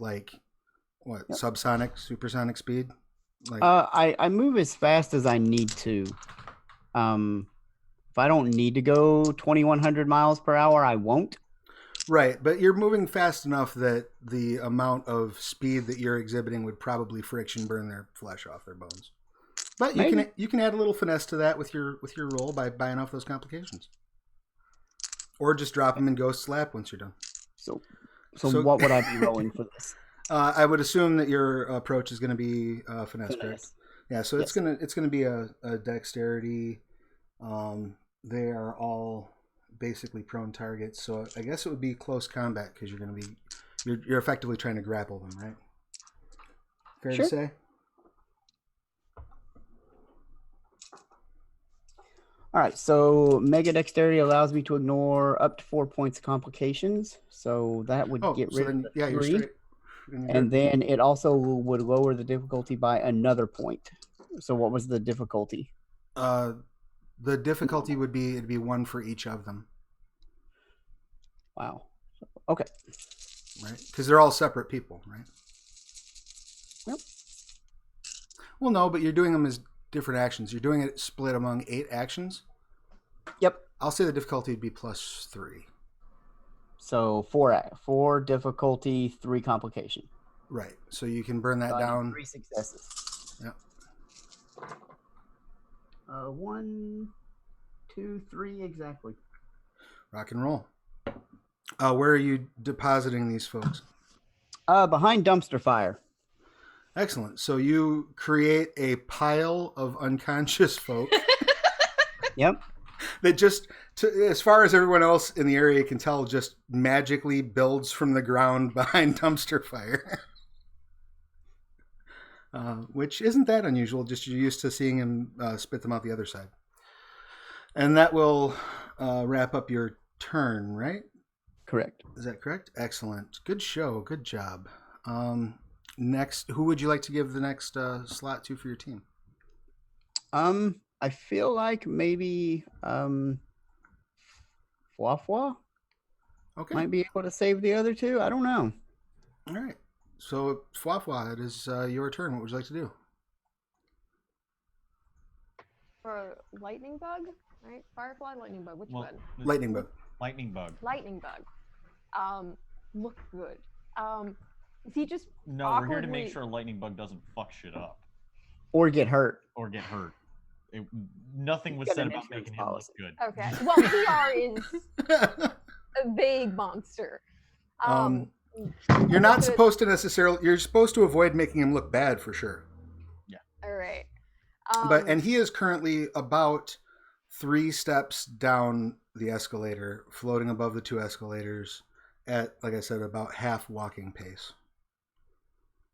subsonic, supersonic speed? Like, I move as fast as I need to. If I don't need to go 2,100 miles per hour, I won't. Right, but you're moving fast enough that the amount of speed that you're exhibiting would probably friction burn their flesh off their bones. But you can add a little finesse to that with your roll by buying off those complications, or just drop them in Ghost Slap once you're done. So what would I be rolling for this? I would assume that your approach is going to be finesse, correct? Yeah, so it's gonna be a dexterity. They are all basically prone targets, so I guess it would be close combat because you're effectively trying to grapple them, right? Fair to say. All right, so Mega Dexterity allows me to ignore up to 4 points of complications, so that would get rid of the 3. You're straight. And then it also would lower the difficulty by another point. So what was the difficulty? The difficulty would be it'd be 1 for each of them. Wow. Okay. Right, because they're all separate people, right? Yep. Well, no, but you're doing them as different actions. You're doing it split among 8 actions. Yep. I'll say the difficulty would be +3. So 4 difficulty, 3 complication. Right. So you can burn that down. 3 successes. Yep. 1, 2, 3, exactly. Rock and roll. Where are you depositing these folks? Behind dumpster fire. Excellent. So you create a pile of unconscious folk. Yep. That just, as far as everyone else in the area can tell, just magically builds from the ground behind dumpster fire. Which isn't that unusual, just you're used to seeing him spit them out the other side. And that will wrap up your turn, right? Correct. Is that correct? Excellent. Good show. Good job. Next, who would you like to give the next slot to for your team? I feel like maybe Fwafwa might be able to save the other 2. I don't know. All right. So, Fwafwa, it is your turn. What would you like to do? For lightning bug, right? Firefly, lightning bug. Which one? Lightning bug. Lightning bug. Lightning bug. Look good. Is he just No, awkwardly... we're here to make sure lightning bug doesn't fuck shit up. Or get hurt. Nothing was said about making him look good. Okay. Well, PR is a vague monster. You're not supposed to necessarily. You're supposed to avoid making him look bad for sure. Yeah. All right. And he is currently about 3 steps down the escalator, floating above the 2 escalators at, like I said, about half walking pace.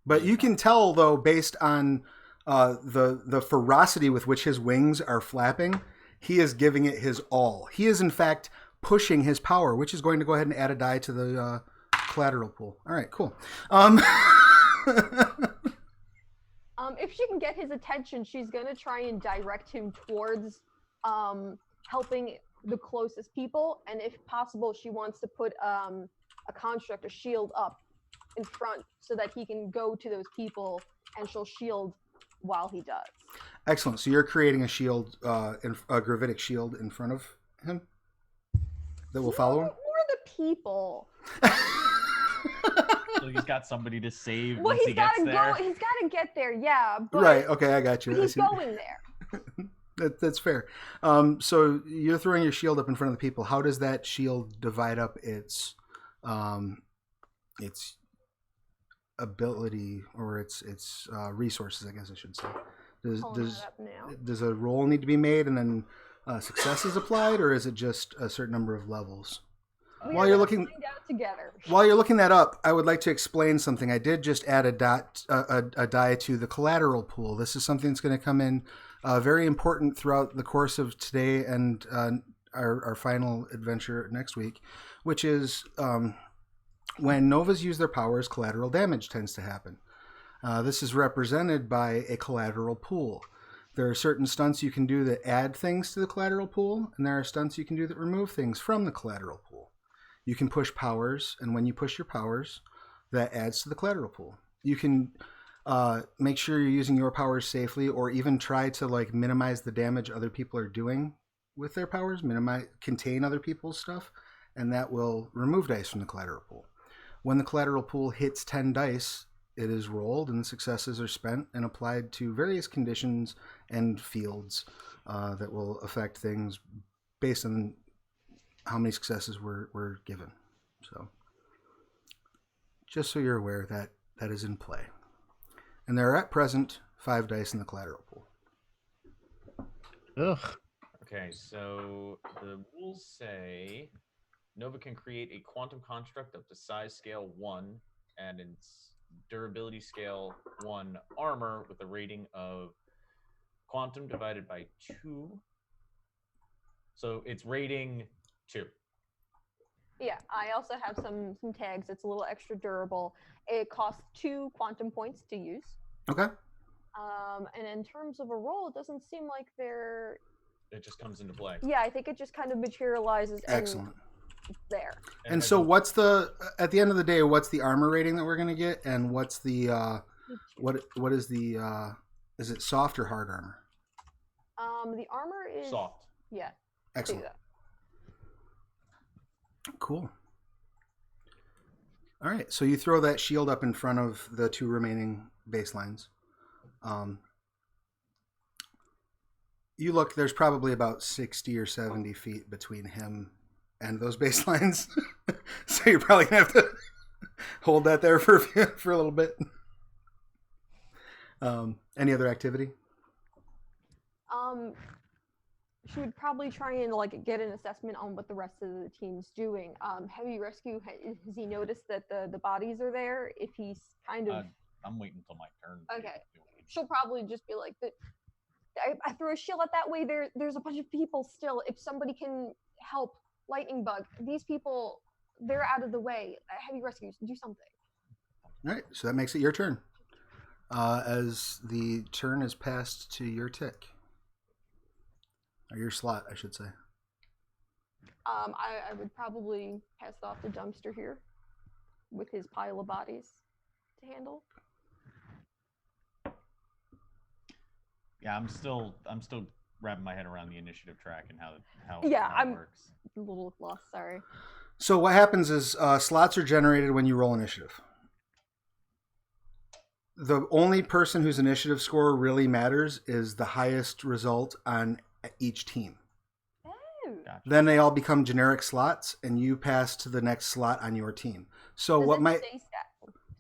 But you can tell, though, based on the ferocity with which his wings are flapping, he is giving it his all. He is, in fact, pushing his power, which is going to go ahead and add a die to the collateral pool. All right, cool. If she can get his attention, she's going to try and direct him towards helping the closest people. And if possible, she wants to put a construct, a shield up in front so that he can go to those people and she'll shield while he does. Excellent. So you're creating a shield, a gravitic shield in front of him that will follow him? More the people. So he's got somebody to save Well, once he gets there. He's got to get there, yeah. But Right. Okay, I got you. he's going there. That's fair. So you're throwing your shield up in front of the people. How does that shield divide up its ability or its resources? I guess I should say. Does a roll need to be made and then successes applied, or is it just a certain number of levels? While you're looking that up, I would like to explain something. I did just add a die to the collateral pool. This is something that's going to come in very important throughout the course of today and our final adventure next week, which is when Novas use their powers, collateral damage tends to happen. This is represented by a collateral pool. There are certain stunts you can do that add things to the collateral pool, and there are stunts you can do that remove things from the collateral pool. You can push powers, and when you push your powers, that adds to the collateral pool. You can make sure you're using your powers safely, or even try to minimize the damage other people are doing with their powers, contain other people's stuff, and that will remove dice from the collateral pool. When the collateral pool hits 10 dice, it is rolled, and the successes are spent and applied to various conditions and fields that will affect things based on how many successes were given. So, just so you're aware that that is in play. And there are at present 5 dice in the collateral pool. Ugh. Okay, so the rules say Nova can create a quantum construct up to size scale 1 and its durability scale 1 armor with a rating of quantum divided by 2. So it's rating 2. Yeah, I also have some tags. It's a little extra durable. It costs 2 quantum points to use. Okay. And in terms of a roll, it doesn't seem like they're. It just comes into play. Yeah, I think it just kind of materializes. Excellent. There. And so, what's the at the end of the day? What's the armor rating that we're going to get, and what's the what is the is it soft or hard armor? The armor is soft. Yeah. Excellent. Cool. All right, so you throw that shield up in front of the 2 remaining baselines. You look, there's probably about 60 or 70 feet between him and those baselines. So you're probably going to have to hold that there for a little bit. Any other activity? She would probably try and get an assessment on what the rest of the team's doing. Heavy Rescue, has he noticed that the bodies are there? If he's kind of... I'm waiting until my turn. Okay. She'll probably just be like, I threw a shield out that way. There's a bunch of people still. If somebody can help Lightning Bug, these people, they're out of the way. Heavy Rescue, do something. All right, so that makes it your turn. As the turn is passed to your tick. Or your slot, I should say. I would probably pass it off to Dumpster here with his pile of bodies to handle. Yeah, I'm still wrapping my head around the initiative track and how I'm it works. A little lost, sorry. So what happens is slots are generated when you roll initiative. The only person whose initiative score really matters is the highest result on each team. Oh. Gotcha. Then they all become generic slots, and you pass to the next slot on your team. So Does what it might?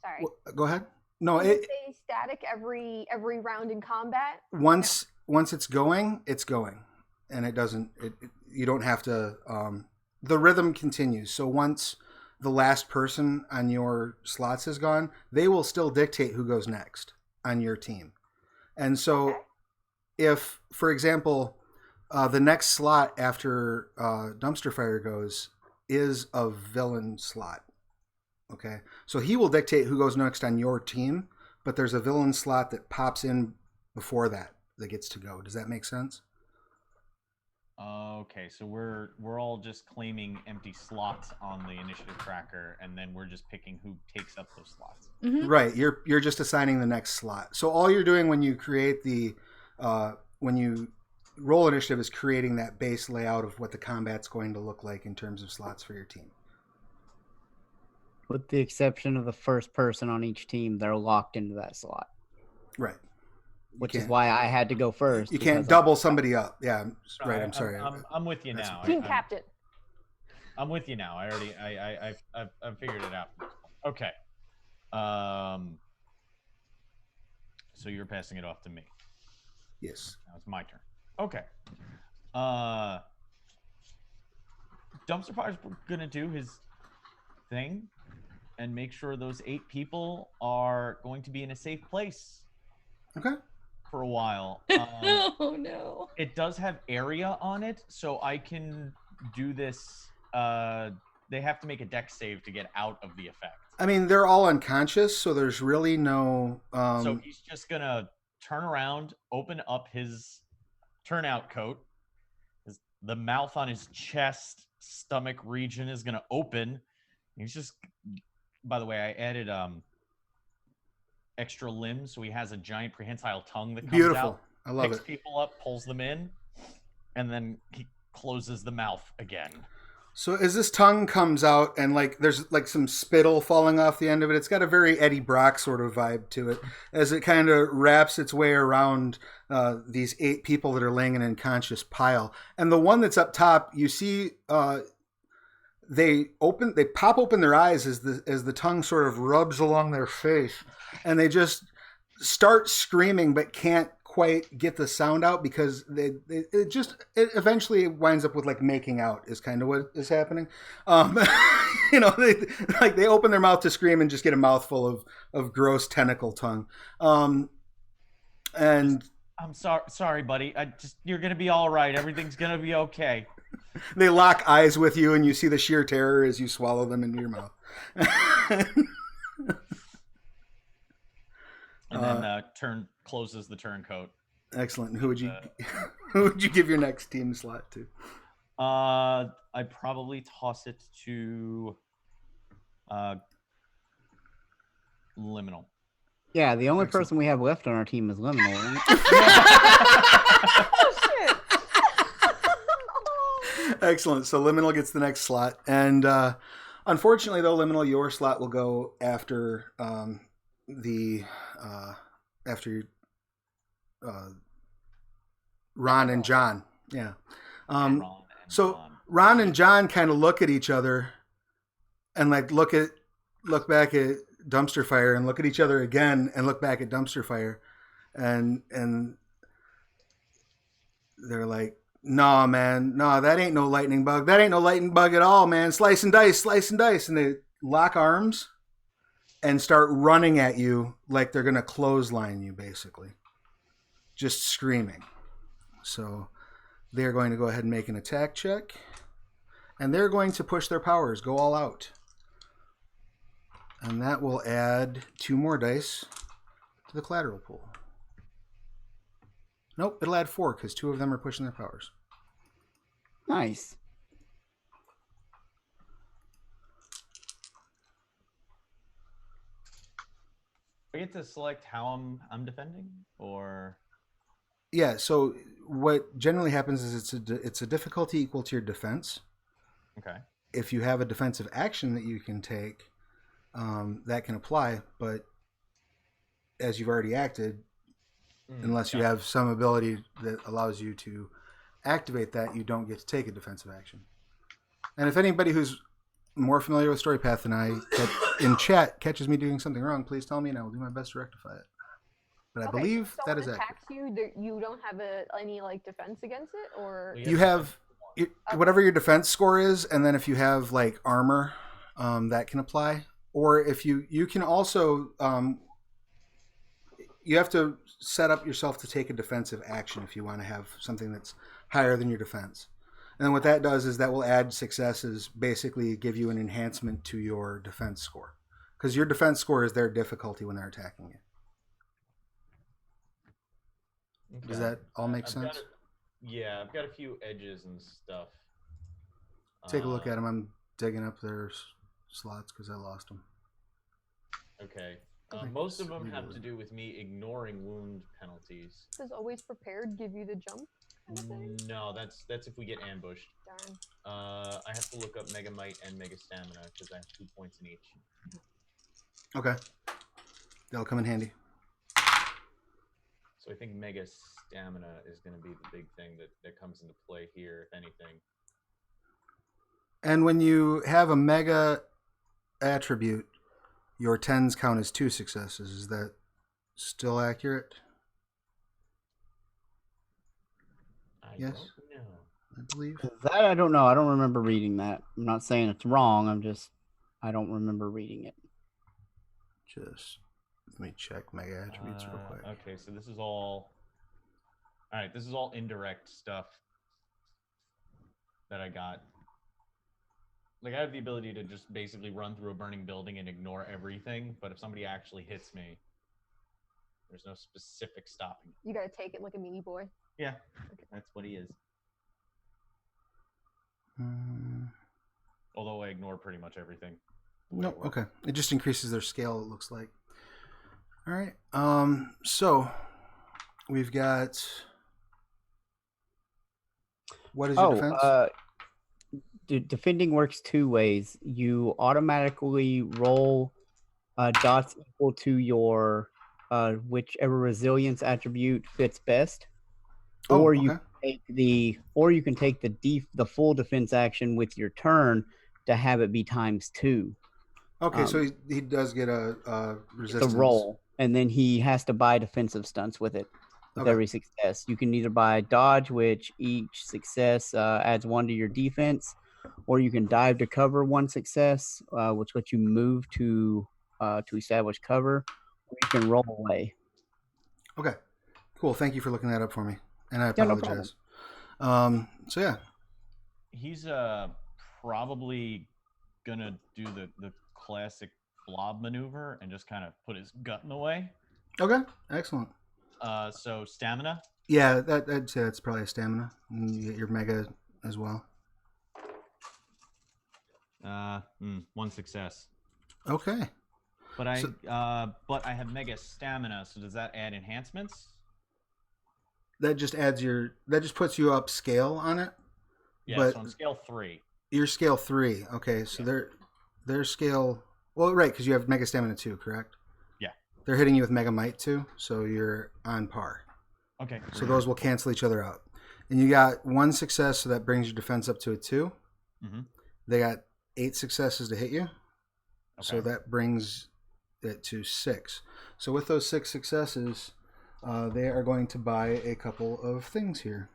Sorry. Go ahead. No, Does it stay static every round in combat? Once it's going, and it doesn't. You don't have to. The rhythm continues. So once the last person on your slots is gone, they will still dictate who goes next on your team. And so, if, for example, the next slot after Dumpster Fire goes is a villain slot. Okay, so he will dictate who goes next on your team, but there's a villain slot that pops in before that gets to go. Does that make sense? Okay, so we're all just claiming empty slots on the initiative tracker, and then we're just picking who takes up those slots. Mm-hmm. Right. You're just assigning the next slot. So all you're doing when you create when you roll initiative is creating that base layout of what the combat's going to look like in terms of slots for your team. With the exception of the first person on each team, they're locked into that slot. Right. Which is why I had to go first. You can't double somebody up. Yeah, right. I'm sorry. I'm with you now. Team captain. I'm with you now. I've figured it out. Okay. So you're passing it off to me. Yes. Now it's my turn. Okay. Dumpster Fire's gonna do his thing and make sure those 8 people are going to be in a safe place. Okay. For a while. Oh no. It does have area on it, so I can do this. They have to make a dex save to get out of the effect. I mean, they're all unconscious, so there's really no... So he's just going to turn around, open up his turnout coat. The mouth on his chest, stomach region is going to open. He's just... By the way, I added... extra limbs, so he has a giant prehensile tongue that comes Beautiful. out. I love picks it. people up, pulls them in, and then he closes the mouth again. So as this tongue comes out and like there's like some spittle falling off the end of it, it's got a very Eddie Brock sort of vibe to it as it kind of wraps its way around these 8 people that are laying in an unconscious pile. And the one that's up top, you see they pop open their eyes as the tongue sort of rubs along their face, and they just start screaming but can't quite get the sound out because it eventually winds up with like making out is kind of what is happening. They open their mouth to scream and just get a mouthful of gross tentacle tongue. And I'm sorry, buddy. You're gonna be all right. Everything's gonna be okay. They lock eyes with you, and you see the sheer terror as you swallow them into your mouth. And then closes the turncoat. Excellent. Who would you give your next team slot to? I'd probably toss it to Liminal. Yeah, the only person we have left on our team is Liminal. Right? Excellent. So Liminal gets the next slot, and unfortunately, though, Liminal, your slot will go after Ron and John. Yeah. Ron and John kind of look at each other, and like look back at Dumpster Fire, and look at each other again, and look back at Dumpster Fire, and they're like, "No, man, no, that ain't no lightning bug. That ain't no lightning bug at all, man. Slice and dice, slice and dice." And they lock arms and start running at you like they're going to clothesline you, basically. Just screaming. So they're going to go ahead and make an attack check. And they're going to push their powers, go all out. And that will add 2 more dice to the collateral pool. Nope, it'll add 4 because 2 of them are pushing their powers. Nice. I get to select how I'm defending, or yeah. So what generally happens is it's a difficulty equal to your defense. Okay. If you have a defensive action that you can take, that can apply. But as you've already acted, unless you have some ability that allows you to activate that, you don't get to take a defensive action. And if anybody who's more familiar with Story Path than I in chat catches me doing something wrong, please tell me and I will do my best to rectify it. But I believe so that is attacks accurate. you don't have any like defense against it, or You have whatever your defense score is, and then if you have like armor, that can apply. Or if you can also you have to set up yourself to take a defensive action if you want to have something that's higher than your defense. And then what that does is that will add successes, basically give you an enhancement to your defense score. Because your defense score is their difficulty when they're attacking you. Okay. Does that all make sense? I've got a few edges and stuff. Take a look at them. I'm digging up their slots because I lost them. Okay. Most of them have to do with me ignoring wound penalties. Does always prepared give you the jump kind of thing? No, that's if we get ambushed. Darn. I have to look up Mega Might and Mega Stamina because I have 2 points in each. Okay. That'll come in handy. So I think Mega Stamina is going to be the big thing that comes into play here, if anything. And when you have a Mega attribute, your 10s count as 2 successes. Is that still accurate? Yes? Don't know. I believe. That I don't know. I don't remember reading that. I'm not saying it's wrong. I don't remember reading it. Just let me check Mega attributes real quick. Okay, so this is all right. This is all indirect stuff that I got. Like, I have the ability to just basically run through a burning building and ignore everything, but if somebody actually hits me, there's no specific stopping. You gotta take it like a meaty boy. Yeah, that's what he is. Although I ignore pretty much everything. No, okay. It just increases their scale, it looks like. All right. So we've got. What is your defense? defending works two ways. You automatically roll dots equal to your whichever resilience attribute fits best, Oh, or okay. you can take the full defense action with your turn to have it be ×2. Okay, so he does get a It's resistance. a roll, and then he has to buy defensive stunts with it. With Okay. every success, you can either buy dodge, which each success adds 1 to your defense, or you can dive to cover 1 success, which lets you move to establish cover, or you can roll away. Okay, cool. Thank you for looking that up for me, and I Yeah, no problem. apologize. So yeah, He's probably gonna do the classic blob maneuver and just kind of put his gut in the way. okay, excellent. So stamina. Yeah, I'd say that's probably a stamina. And you get your mega as well. 1 success. Okay. But I have mega stamina, so does that add enhancements? That just puts you up scale on it. Yeah, but so I'm scale 3. You're scale 3. Okay, so Yeah. they're scale, well, right, because you have mega stamina 2, correct? Yeah. They're hitting you with mega might 2, so you're on par. Okay. So those will cancel each other out. And you got 1 success, so that brings your defense up to a 2. Mm-hmm. They got 8 successes to hit you. Okay. So that brings it to 6. So with those 6 successes, they are going to buy a couple of things here.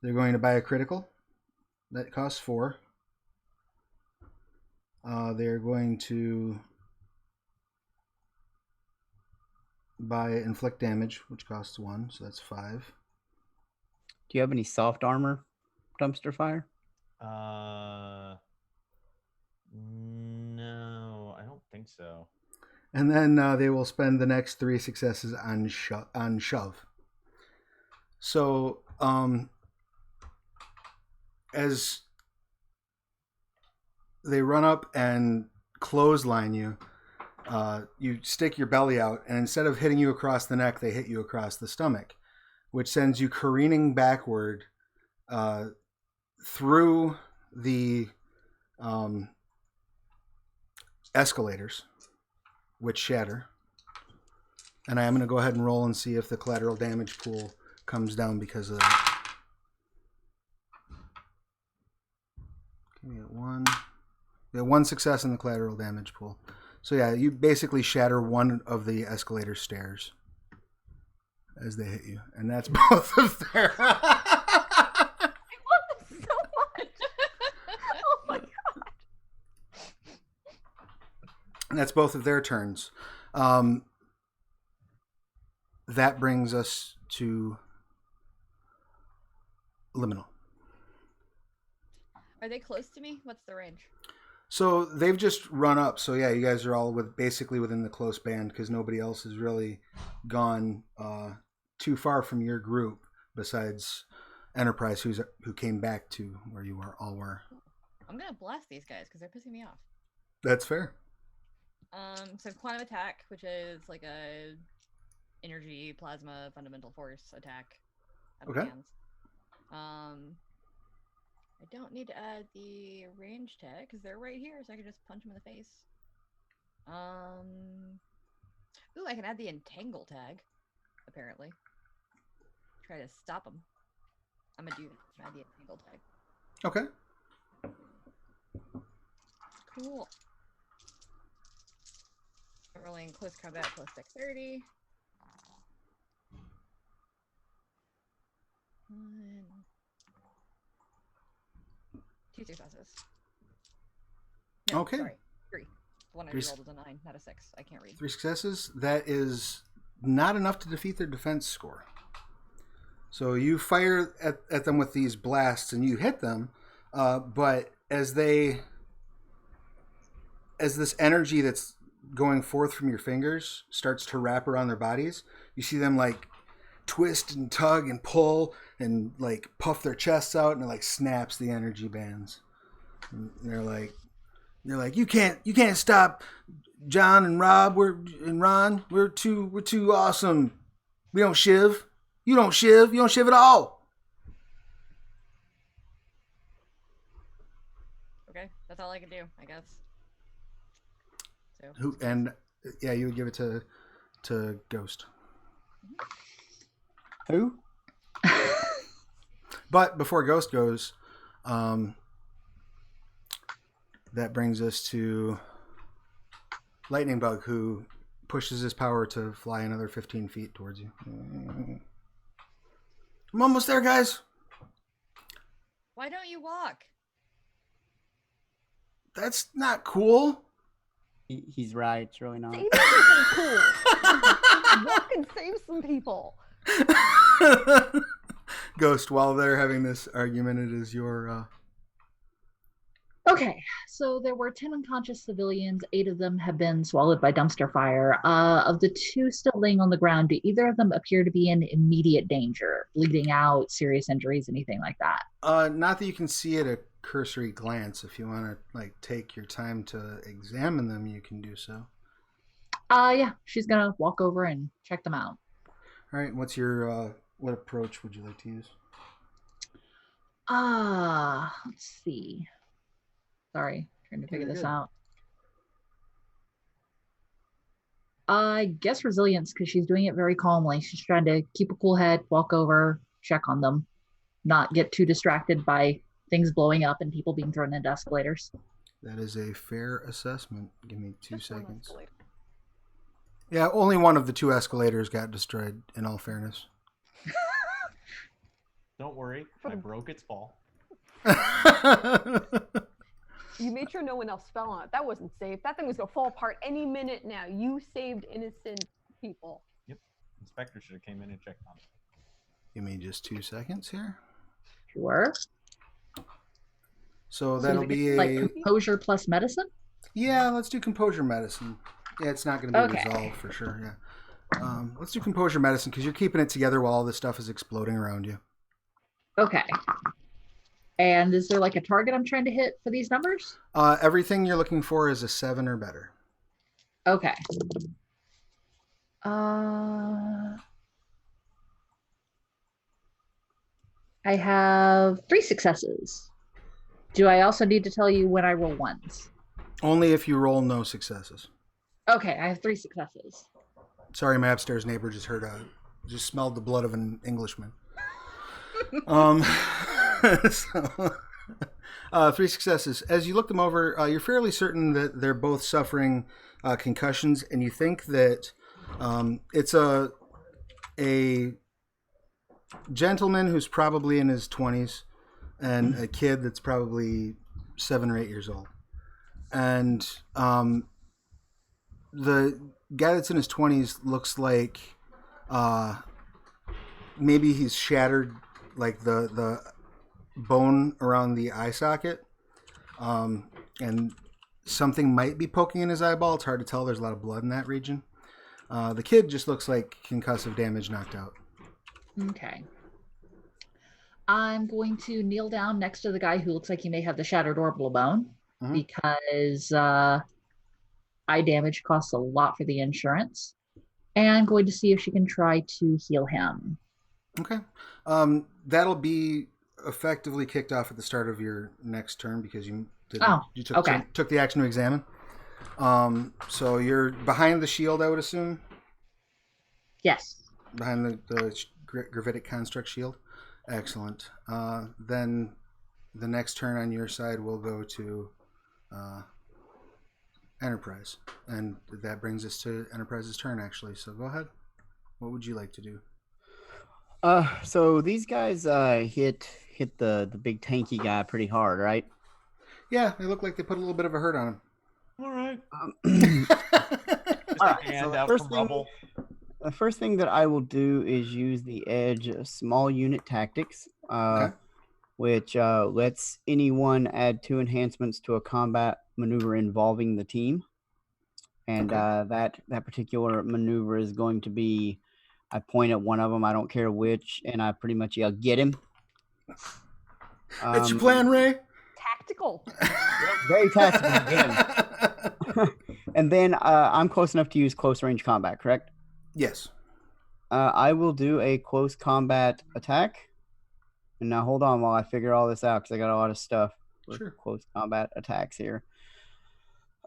They're going to buy a critical. That costs 4. They're going to buy inflict damage, which costs 1, so that's 5. Do you have any soft armor, dumpster fire? No, I don't think so. And then they will spend the next 3 successes on shove. So as they run up and clothesline you, you stick your belly out, and instead of hitting you across the neck, they hit you across the stomach, which sends you careening backward through the escalators, which shatter. And I am going to go ahead and roll and see if the collateral damage pool comes down because of that. Okay, we got 1 success in the collateral damage pool. So yeah, you basically shatter one of the escalator stairs as they hit you, and that's both of their. I love this so much. Oh my god. And that's both of their turns. That brings us to Liminal. Are they close to me? What's the range? So they've just run up. So yeah, you guys are all basically within the close band because nobody else has really gone too far from your group besides Enterprise, who came back to where you all were. I'm gonna blast these guys because they're pissing me off. That's fair. So quantum attack, which is like a energy plasma fundamental force attack. Okay. Hands. I don't need to add the range tag because they're right here, so I can just punch them in the face. Ooh, I can add the entangle tag. Apparently, try to stop them. I'm gonna do that. Add the entangle tag. Okay. Cool. I'm rolling close combat plus dexterity. 1, 2 successes. No, Okay. Sorry, 3. The one I 3 rolled was a 9, not a 6. I can't read. 3 successes. That is not enough to defeat their defense score. So you fire at them with these blasts and you hit them, but as this energy that's going forth from your fingers starts to wrap around their bodies, you see them like twist and tug and pull and like puff their chests out, and it like snaps the energy bands. And they're like, you can't stop John and Rob. And Ron. We're too awesome. We don't shiv. You don't shiv. You don't shiv at all. Okay, that's all I can do, I guess. So. You would give it to Ghost. Who? But before Ghost goes, that brings us to Lightning Bug, who pushes his power to fly another 15 feet towards you. I'm almost there, guys. Why don't you walk? That's not cool. He's right. It's really not. Save something cool. Walk and save some people. Ghost, while they're having this argument, it is your... Okay, so there were 10 unconscious civilians. 8 of them have been swallowed by dumpster fire. Of the 2 still laying on the ground, do either of them appear to be in immediate danger? Bleeding out, serious injuries, anything like that? Not that you can see at a cursory glance. If you want to take your time to examine them, you can do so. Yeah, she's gonna walk over and check them out. All right, what's your what approach would you like to use? Let's see. Sorry, trying to figure You're this good. out. I guess resilience, because she's doing it very calmly. She's trying to keep a cool head, walk over, check on them, not get too distracted by things blowing up and people being thrown into escalators. That is a fair assessment. Give me 2 Just one seconds. escalator. Yeah, only one of the 2 escalators got destroyed, in all fairness. Don't worry, I broke its fall. You made sure no one else fell on it. That wasn't safe. That thing was gonna fall apart any minute now. You saved innocent people. Yep. Inspector should have came in and checked on it. Give me just 2 seconds here. Sure. So that'll be like a... composure plus medicine? Yeah, let's do composure medicine. Yeah, it's not going to be Okay. resolved for sure, yeah. Let's do composure medicine because you're keeping it together while all this stuff is exploding around you. Okay. And is there like a target I'm trying to hit for these numbers? Everything you're looking for is a 7 or better. Okay. I have 3 successes. Do I also need to tell you when I roll ones? Only if you roll no successes. Okay, I have 3 successes. Sorry, my upstairs neighbor just smelled the blood of an Englishman. So, 3 successes. As you look them over, you're fairly certain that they're both suffering concussions, and you think that it's a gentleman who's probably in his 20s and a kid that's probably 7 or 8 years old. And the guy that's in his 20s looks like maybe he's shattered, like the bone around the eye socket, and something might be poking in his eyeball. It's hard to tell. There's a lot of blood in that region. The kid just looks like concussive damage, knocked out. Okay. I'm going to kneel down next to the guy who looks like he may have the shattered orbital bone, because eye damage costs a lot for the insurance. And I'm going to see if she can try to heal him. Okay. That'll be effectively kicked off at the start of your next turn because you took the action to examine. So you're behind the shield, I would assume? Yes. Behind the gravitic construct shield? Excellent. Then the next turn on your side will go to Enterprise. And that brings us to Enterprise's turn, actually. So go ahead. What would you like to do? So these guys hit the big tanky guy pretty hard, right? Yeah, they look like they put a little bit of a hurt on him. All right. All right, Hand so out from rubble. the first thing that I will do is use the Edge small unit tactics, which lets anyone add 2 enhancements to a combat maneuver involving the team. And that particular maneuver is going to be, I point at one of them, I don't care which, and I pretty much yell, "Get him!" That's your plan, Ray? Tactical. Very tactical. Get him. And then I'm close enough to use close range combat, correct? Yes. I will do a close combat attack. And now hold on while I figure all this out because I got a lot of stuff. for Sure. close combat attacks here.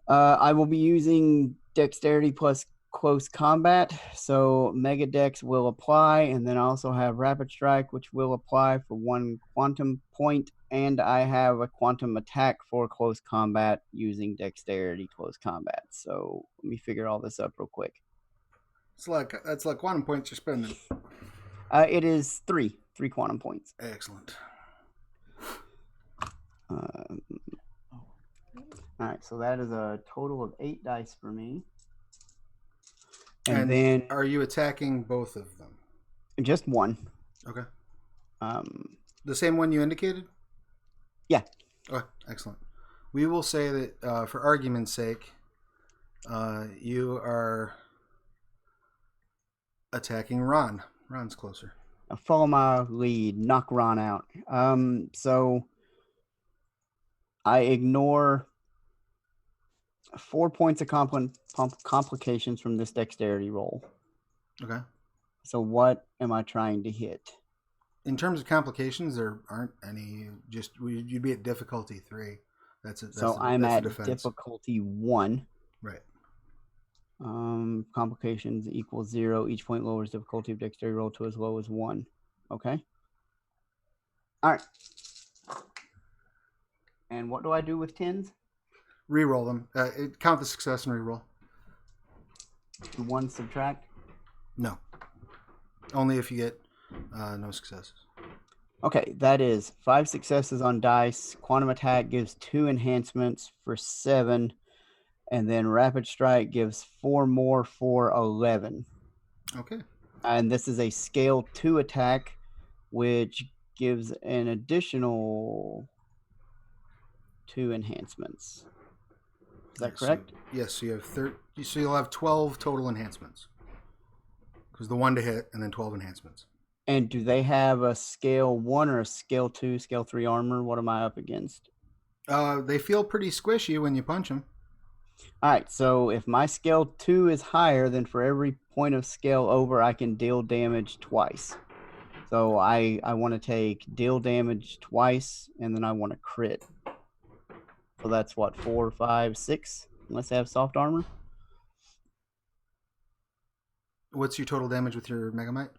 I will be using dexterity plus close combat, so Mega Dex will apply, and then I also have Rapid Strike, which will apply for 1 quantum point, and I have a quantum attack for close combat using dexterity close combat. So let me figure all this up real quick. That's like quantum points you're spending. It is three quantum points. Excellent. All right, so that is a total of 8 dice for me. And then are you attacking both of them? just one. Okay. The same one you indicated? Yeah. Oh, excellent. We will say that for argument's sake, you are attacking Ron. Ron's closer. I follow my lead, knock Ron out. So I ignore 4 points of complications from this dexterity roll. Okay. So what am I trying to hit? In terms of complications, there aren't any. Just you'd be at difficulty 3. That's it. So I'm at difficulty 1. Right. Complications equals 0. Each point lowers difficulty of dexterity roll to as low as 1. Okay. All right. And what do I do with 10s? Reroll them. Count the success and reroll. 1 subtract? No. Only if you get no successes. Okay, that is 5 successes on dice. Quantum attack gives 2 enhancements for 7. And then rapid strike gives 4 more for 11. Okay. And this is a scale 2 attack, which gives an additional 2 enhancements. Is that correct? Yes. So you have So you'll have 12 total enhancements. Because the 1 to hit, and then 12 enhancements. And do they have a scale 1 or a scale 2, scale 3 armor? What am I up against? They feel pretty squishy when you punch them. All right, so if my scale 2 is higher, then for every point of scale over, I can deal damage twice. So I want to take deal damage twice, and then I want to crit. So that's what, 4, 5, 6, unless I have soft armor? What's your total damage with your Megamite?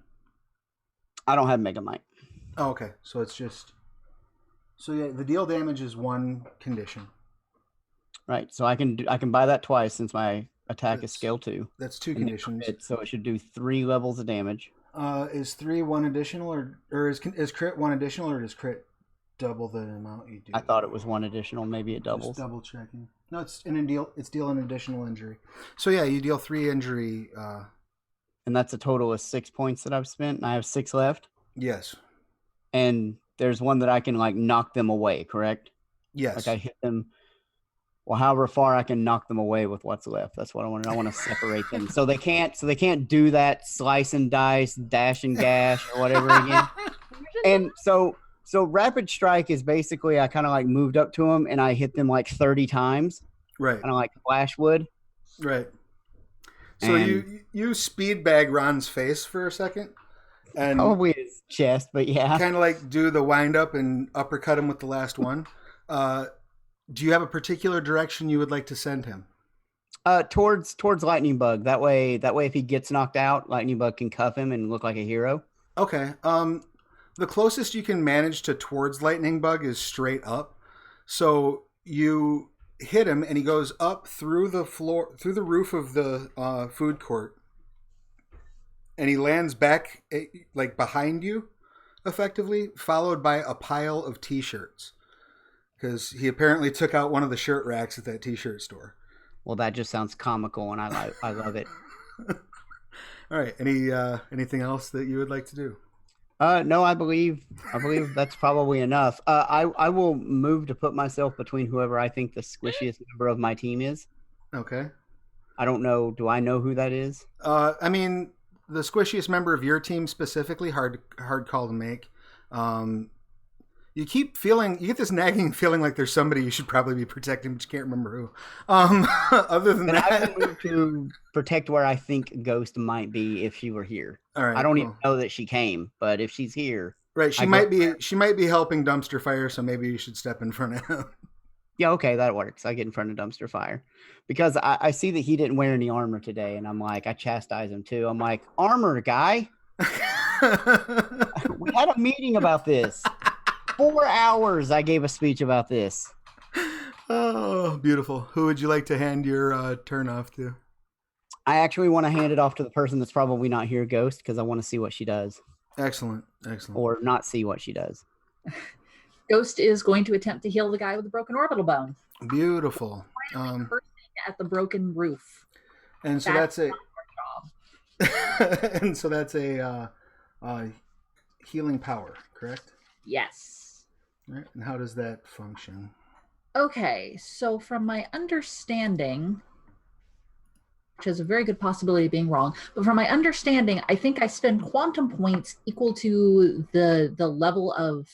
I don't have Megamite. Oh, okay. So it's just... So yeah, the deal damage is 1 condition. Right, so I can buy that twice since my attack is scale 2. That's 2 conditions. So it should do 3 levels of damage. Is 3 1 additional, or is crit 1 additional, or does crit double the amount you do? I thought it was 1 additional. Maybe it doubles. Just double checking. No, it's deal an additional injury. So yeah, you deal 3 injury. And that's a total of 6 points that I've spent, and I have 6 left. Yes. And there's one that I can like knock them away, correct? Yes. Like I hit them. Well, however far I can knock them away with what's left. That's what I want. I want to separate them, so they can't do that slice and dice, dash and gash, or whatever again. And so rapid strike is basically I kind of like moved up to them and I hit them like 30 times. Right. Kind of like Flashwood. Right. So you speed bag Ron's face for a second, and probably his chest, but yeah, kind of like do the wind up and uppercut him with the last one. Do you have a particular direction you would like to send him? Towards Lightning Bug. That way, if he gets knocked out, Lightning Bug can cuff him and look like a hero. Okay. The closest you can manage to towards Lightning Bug is straight up. So you hit him, and he goes up through the floor, through the roof of the food court, and he lands back like behind you, effectively, followed by a pile of T-shirts. Because he apparently took out one of the shirt racks at that T-shirt store. Well, that just sounds comical, and I love it. All right. Anything else that you would like to do? No, I believe that's probably enough. I will move to put myself between whoever I think the squishiest member of my team is. Okay. I don't know. Do I know who that is? I mean, the squishiest member of your team specifically, hard call to make. You get this nagging feeling like there's somebody you should probably be protecting, but you can't remember who. Other than that, I would move to protect where I think Ghost might be if she were here. All right, I don't even know that she came, but if she's here, Right. She I might go- be helping dumpster fire, so maybe you should step in front of him. Yeah, okay, that works. I get in front of dumpster fire because I see that he didn't wear any armor today, and I'm like, I chastise him too. I'm like, armor guy, we had a meeting about this. 4 hours I gave a speech about this. Oh, beautiful. Who would you like to hand your turn off to? I actually want to hand it off to the person that's probably not here, Ghost, because I want to see what she does, Excellent. or not see what she does. Ghost is going to attempt to heal the guy with the broken orbital bone. Beautiful. Cursing at the broken roof. And so That's that's not our job. and so that's a healing power, correct? Yes. Right. And how does that function? Okay, so from my understanding, which has a very good possibility of being wrong, but from my understanding, I think I spend quantum points equal to the level of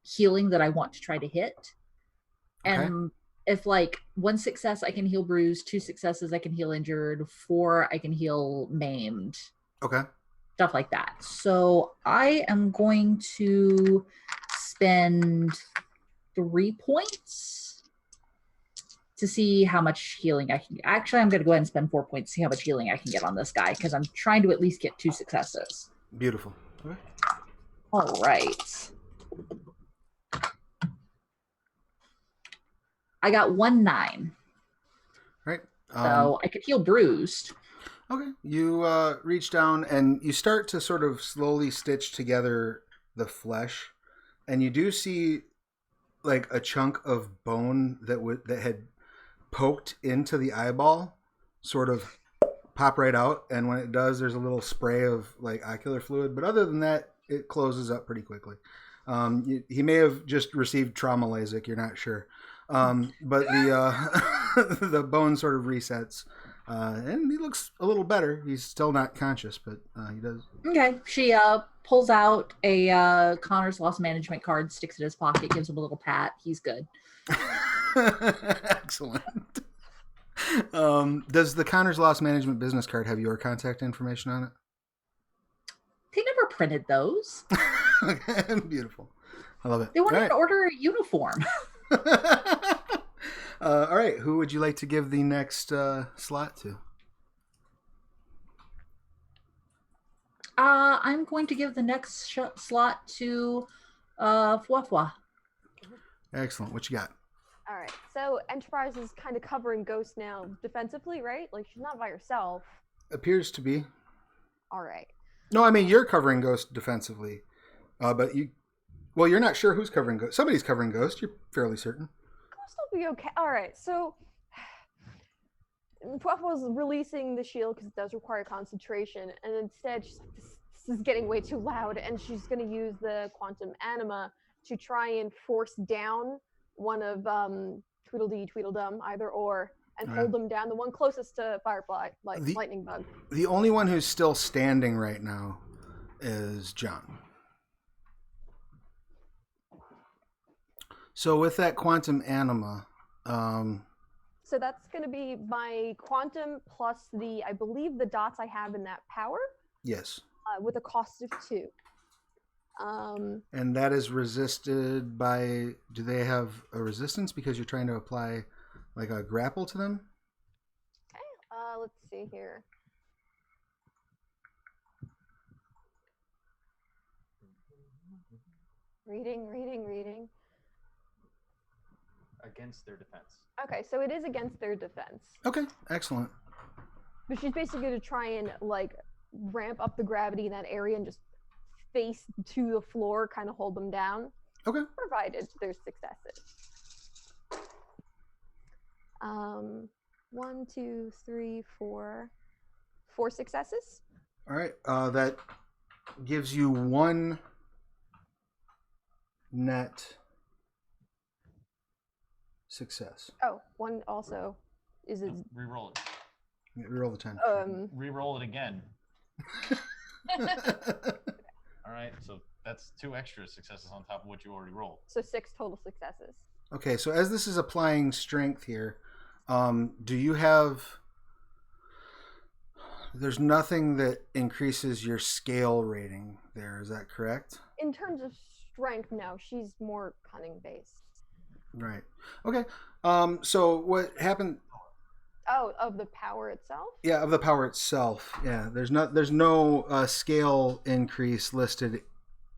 healing that I want to try to hit. Okay. And if like 1 success I can heal bruised, 2 successes I can heal injured, 4 I can heal maimed, Okay. stuff like that. So I am going to spend 3 points to see how much healing I can. Actually, I'm going to go ahead and spend 4 points to see how much healing I can get on this guy, because I'm trying to at least get 2 successes. Beautiful. Okay. All right. I got 1 9. Right. So I could heal bruised. Okay. You reach down and you start to sort of slowly stitch together the flesh, and you do see like a chunk of bone that had poked into the eyeball sort of pop right out, and when it does, there's a little spray of like ocular fluid, but other than that, it closes up pretty quickly. He may have just received trauma LASIK, you're not sure. But the the bone sort of resets, and he looks a little better. He's still not conscious, but he does. Okay. She pulls out a Connor's loss management card, sticks it in his pocket, gives him a little pat. He's good. Excellent. Does the Connor's Loss Management business card have your contact information on it? They never printed those. Okay, beautiful. I love it. They wanted All right. to order a uniform. All right. Who would you like to give the next slot to? I'm going to give the next slot to Fwafwa. Excellent. What you got? All right. So Enterprise is kind of covering Ghost now defensively, right? Like she's not by herself. Appears to be. All right. No, I mean you're covering Ghost defensively, but you're not sure who's covering Ghost. Somebody's covering Ghost. You're fairly certain. Ghost will be okay. All right. So Puff was releasing the shield because it does require concentration, and instead she's like, this is getting way too loud, and she's going to use the quantum anima to try and force down one of Tweedledee, Tweedledum, either or, and hold them down. The one closest to Firefly, like Lightning Bug. The only one who's still standing right now is John. So with that quantum anima, so that's going to be my quantum plus I believe the dots I have in that power. Yes. With a cost of 2. And that is resisted by. Do they have a resistance because you're trying to apply like a grapple to them? Okay. Let's see here. Reading. Against their defense. Okay, so it is against their defense. Okay, excellent. But she's basically going to try and like ramp up the gravity in that area and just face to the floor, kind of hold them down. Okay. Provided there's successes. 1, 2, 3, 4. 4 successes. All right. That gives you 1 net success. Oh, 1 also is a Reroll it. Reroll the 10. Reroll it again. All right, so that's 2 extra successes on top of what you already rolled. so 6 total successes. Okay, so as this is applying strength here, do you have There's nothing that increases your scale rating there. Is that correct? In terms of strength, no. She's more cunning based. Right. Okay. So what happened? Oh, of the power itself? Yeah, of the power itself. Yeah, there's no scale increase listed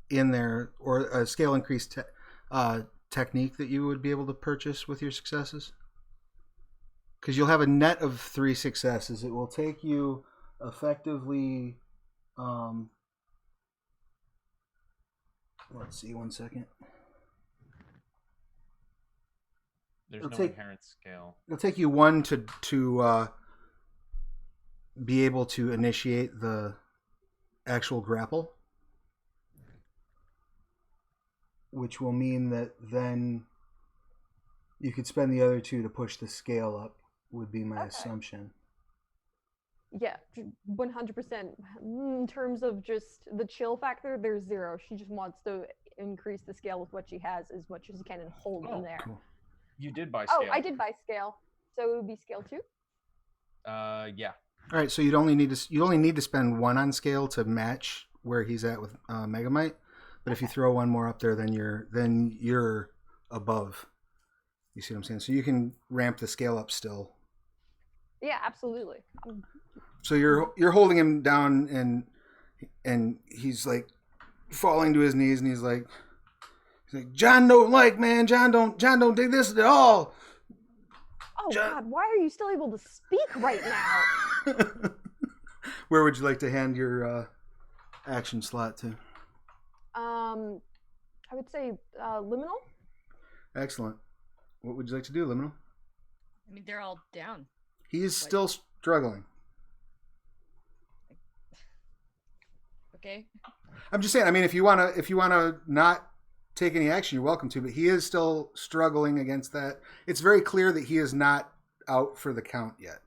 in there, or a scale increase technique that you would be able to purchase with your successes. Because you'll have a net of 3 successes. It will take you effectively. Let's see, 1 second. There's It'll no take- inherent scale. It'll take you 1 to be able to initiate the actual grapple, which will mean that then you could spend the other 2 to push the scale up, would be my assumption. Yeah, 100%. In terms of just the chill factor, there's 0. She just wants to increase the scale with what she has as much as she can and hold in there. Cool. You did buy scale. Oh, I did buy scale. So it would be scale 2? Yeah. All right, so you only need to spend 1 on scale to match where he's at with Megamite. But if you throw 1 more up there, then you're above. You see what I'm saying? So you can ramp the scale up still. Yeah, absolutely. So you're holding him down, and he's like falling to his knees, and he's like, John don't dig this at all. Oh God, why are you still able to speak right now? Where would you like to hand your action slot to? I would say liminal. Excellent. What would you like to do, Liminal? I mean, they're all down. He's still struggling. Okay. I'm just saying. I mean, if you wanna not take any action, you're welcome to. But he is still struggling against that. It's very clear that he is not out for the count yet.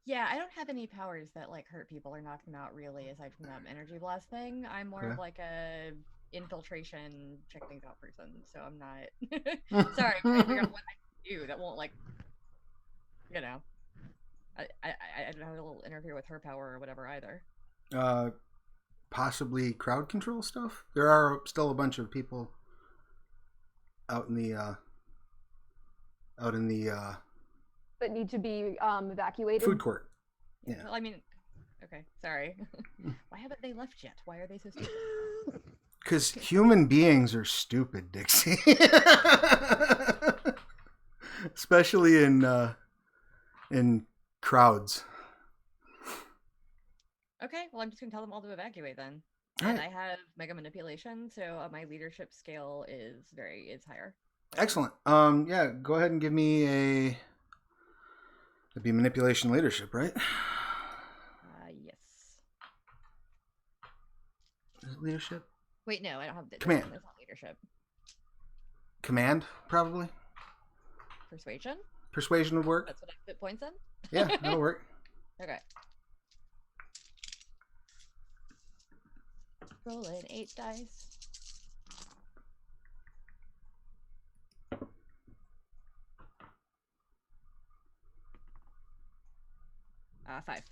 Yeah, I don't have any powers that like hurt people or knock them out really, aside from that energy blast thing. I'm more of like a infiltration, check things out person. So I'm not. Sorry, I'm trying to figure out what I can do that won't like, you know. I don't will interfere with her power or whatever either. Possibly crowd control stuff. There are still a bunch of people out in the That need to be evacuated. food court. Yeah. Well, I mean, okay, sorry. Why haven't they left yet? Why are they so stupid? Because human beings are stupid, Dixie. Especially in crowds. Okay, well, I'm just gonna tell them all to evacuate then. All And right. I have mega manipulation, so my leadership scale is higher. Excellent. Yeah, go ahead and give me it'd be manipulation leadership, right? Yes. Is it leadership? Wait, no, I don't have the Command. That's not leadership. Command, probably. Persuasion. Persuasion would work. That's what I put points in. Yeah, that'll work. Okay. Rolling 8 dice. Five.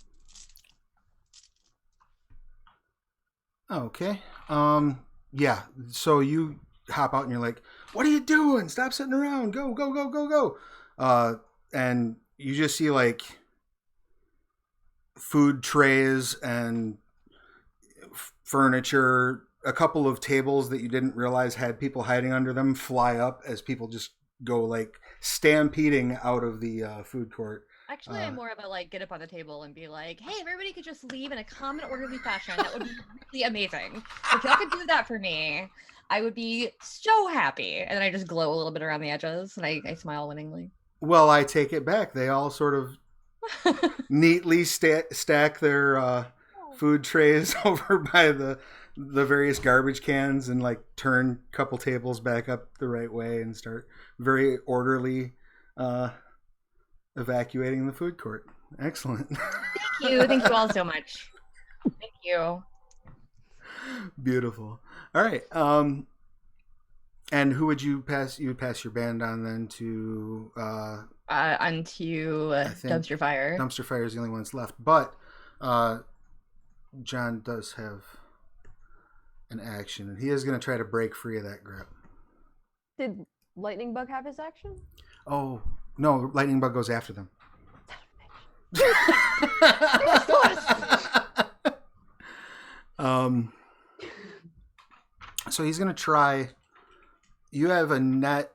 Okay. Yeah. So you hop out and you're like, "What are you doing? Stop sitting around. Go, go, go, go, go." And you just see like food trays and furniture, a couple of tables that you didn't realize had people hiding under them fly up as people just go like stampeding out of the food court. Actually, I'm more of a like get up on the table and be like, "Hey, if everybody could just leave in a calm and orderly fashion, that would be really amazing. If y'all could do that for me, I would be so happy." And then I just glow a little bit around the edges, and I smile winningly. Well, I take it back. They all sort of neatly stack their food trays over by the various garbage cans and like turn a couple tables back up the right way and start very orderly evacuating the food court. Excellent. Thank you all so much. Thank you. Beautiful. All right. And who would you pass? You would pass your band on then to Onto think dumpster fire. Dumpster Fire is the only one that's left. But John does have an action, and he is going to try to break free of that grip. Did Lightning Bug have his action? Oh, no, Lightning Bug goes after them. So he's going to try. You have a net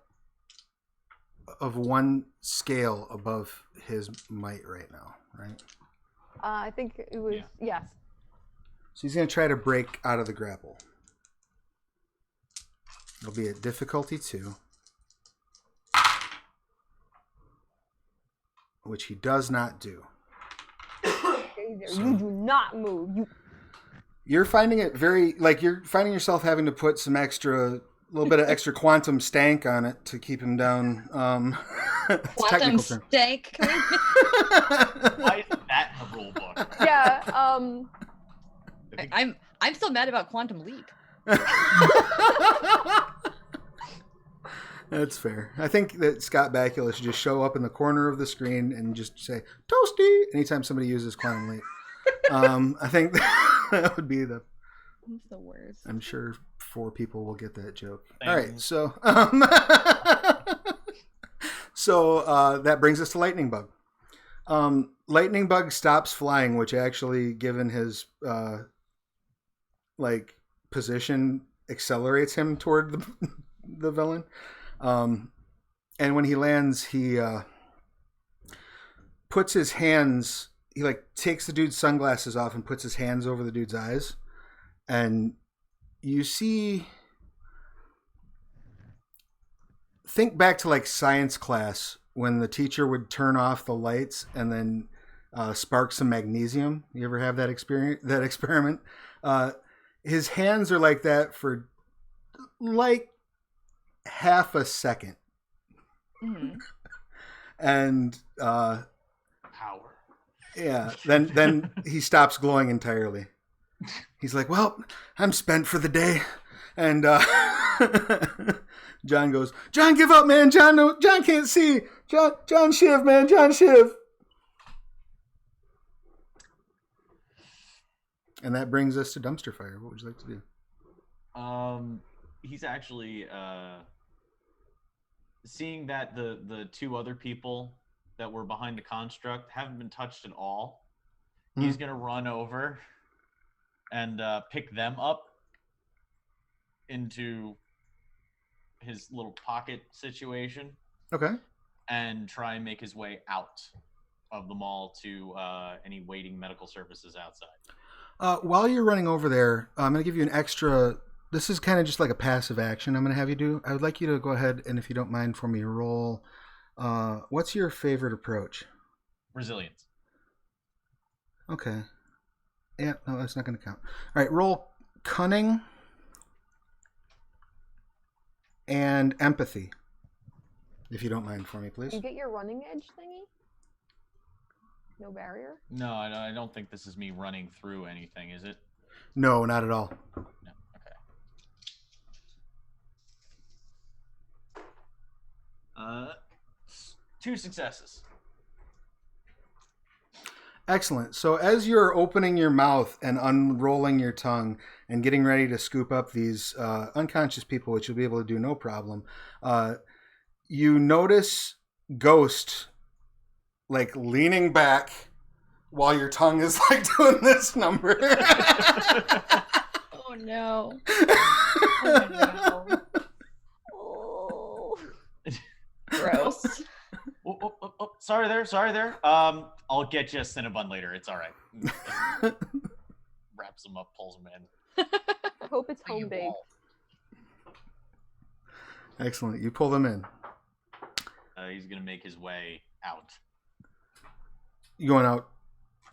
of 1 scale above his might right now, right? I think it was, yes. So he's going to try to break out of the grapple. It'll be a difficulty 2, which he does not do. Stay there. You do not move. You're finding it very, like, you're finding yourself having to put some a little bit of extra quantum stank on it to keep him down. Quantum stank? Why isn't that in the rule book? Yeah, I'm still mad about Quantum Leap. That's fair. I think that Scott Bakula should just show up in the corner of the screen and just say, Toasty, anytime somebody uses Quantum Leap. I think that would be the... It's the worst. I'm sure 4 people will get that joke. Thank All you. right, so... that brings us to Lightning Bug. Lightning Bug stops flying, which actually, given his position, accelerates him toward the villain. And when he lands, he puts his hands. He takes the dude's sunglasses off and puts his hands over the dude's eyes, and you see. Think back to science class when the teacher would turn off the lights and then spark some magnesium. You ever have that experience? That experiment? His hands are like that for half a second, and Power. Yeah. Then he stops glowing entirely. He's like, "Well, I'm spent for the day," and John goes, "John, give up, man. John can't see. John Shiv, man. John Shiv." And that brings us to dumpster fire. What would you like to do? He's actually seeing that the 2 other people that were behind the construct haven't been touched at all. He's gonna run over and pick them up into his little pocket situation. Okay. And try and make his way out of the mall to any waiting medical services outside. While you're running over there, I'm going to give you an extra. This is kind of just like a passive action I'm going to have you do. I would like you to go ahead and, if you don't mind, for me, roll. What's your favorite approach? Resilience. Okay. Yeah, no, that's not going to count. All right, roll cunning and empathy, if you don't mind for me, please. you get your running edge thingy? No barrier? No, I don't think this is me running through anything, is it? No, not at all. No. Okay. 2 successes. Excellent. So as you're opening your mouth and unrolling your tongue and getting ready to scoop up these unconscious people, which you'll be able to do no problem, you notice Ghost leaning back while your tongue is doing this number. Oh no. Oh no. Oh. Gross. Oh, sorry there. I'll get you a Cinnabon later. It's all right. Wraps them up, pulls them in. I hope it's home baked. Excellent. You pull them in. He's gonna make his way out. You going out?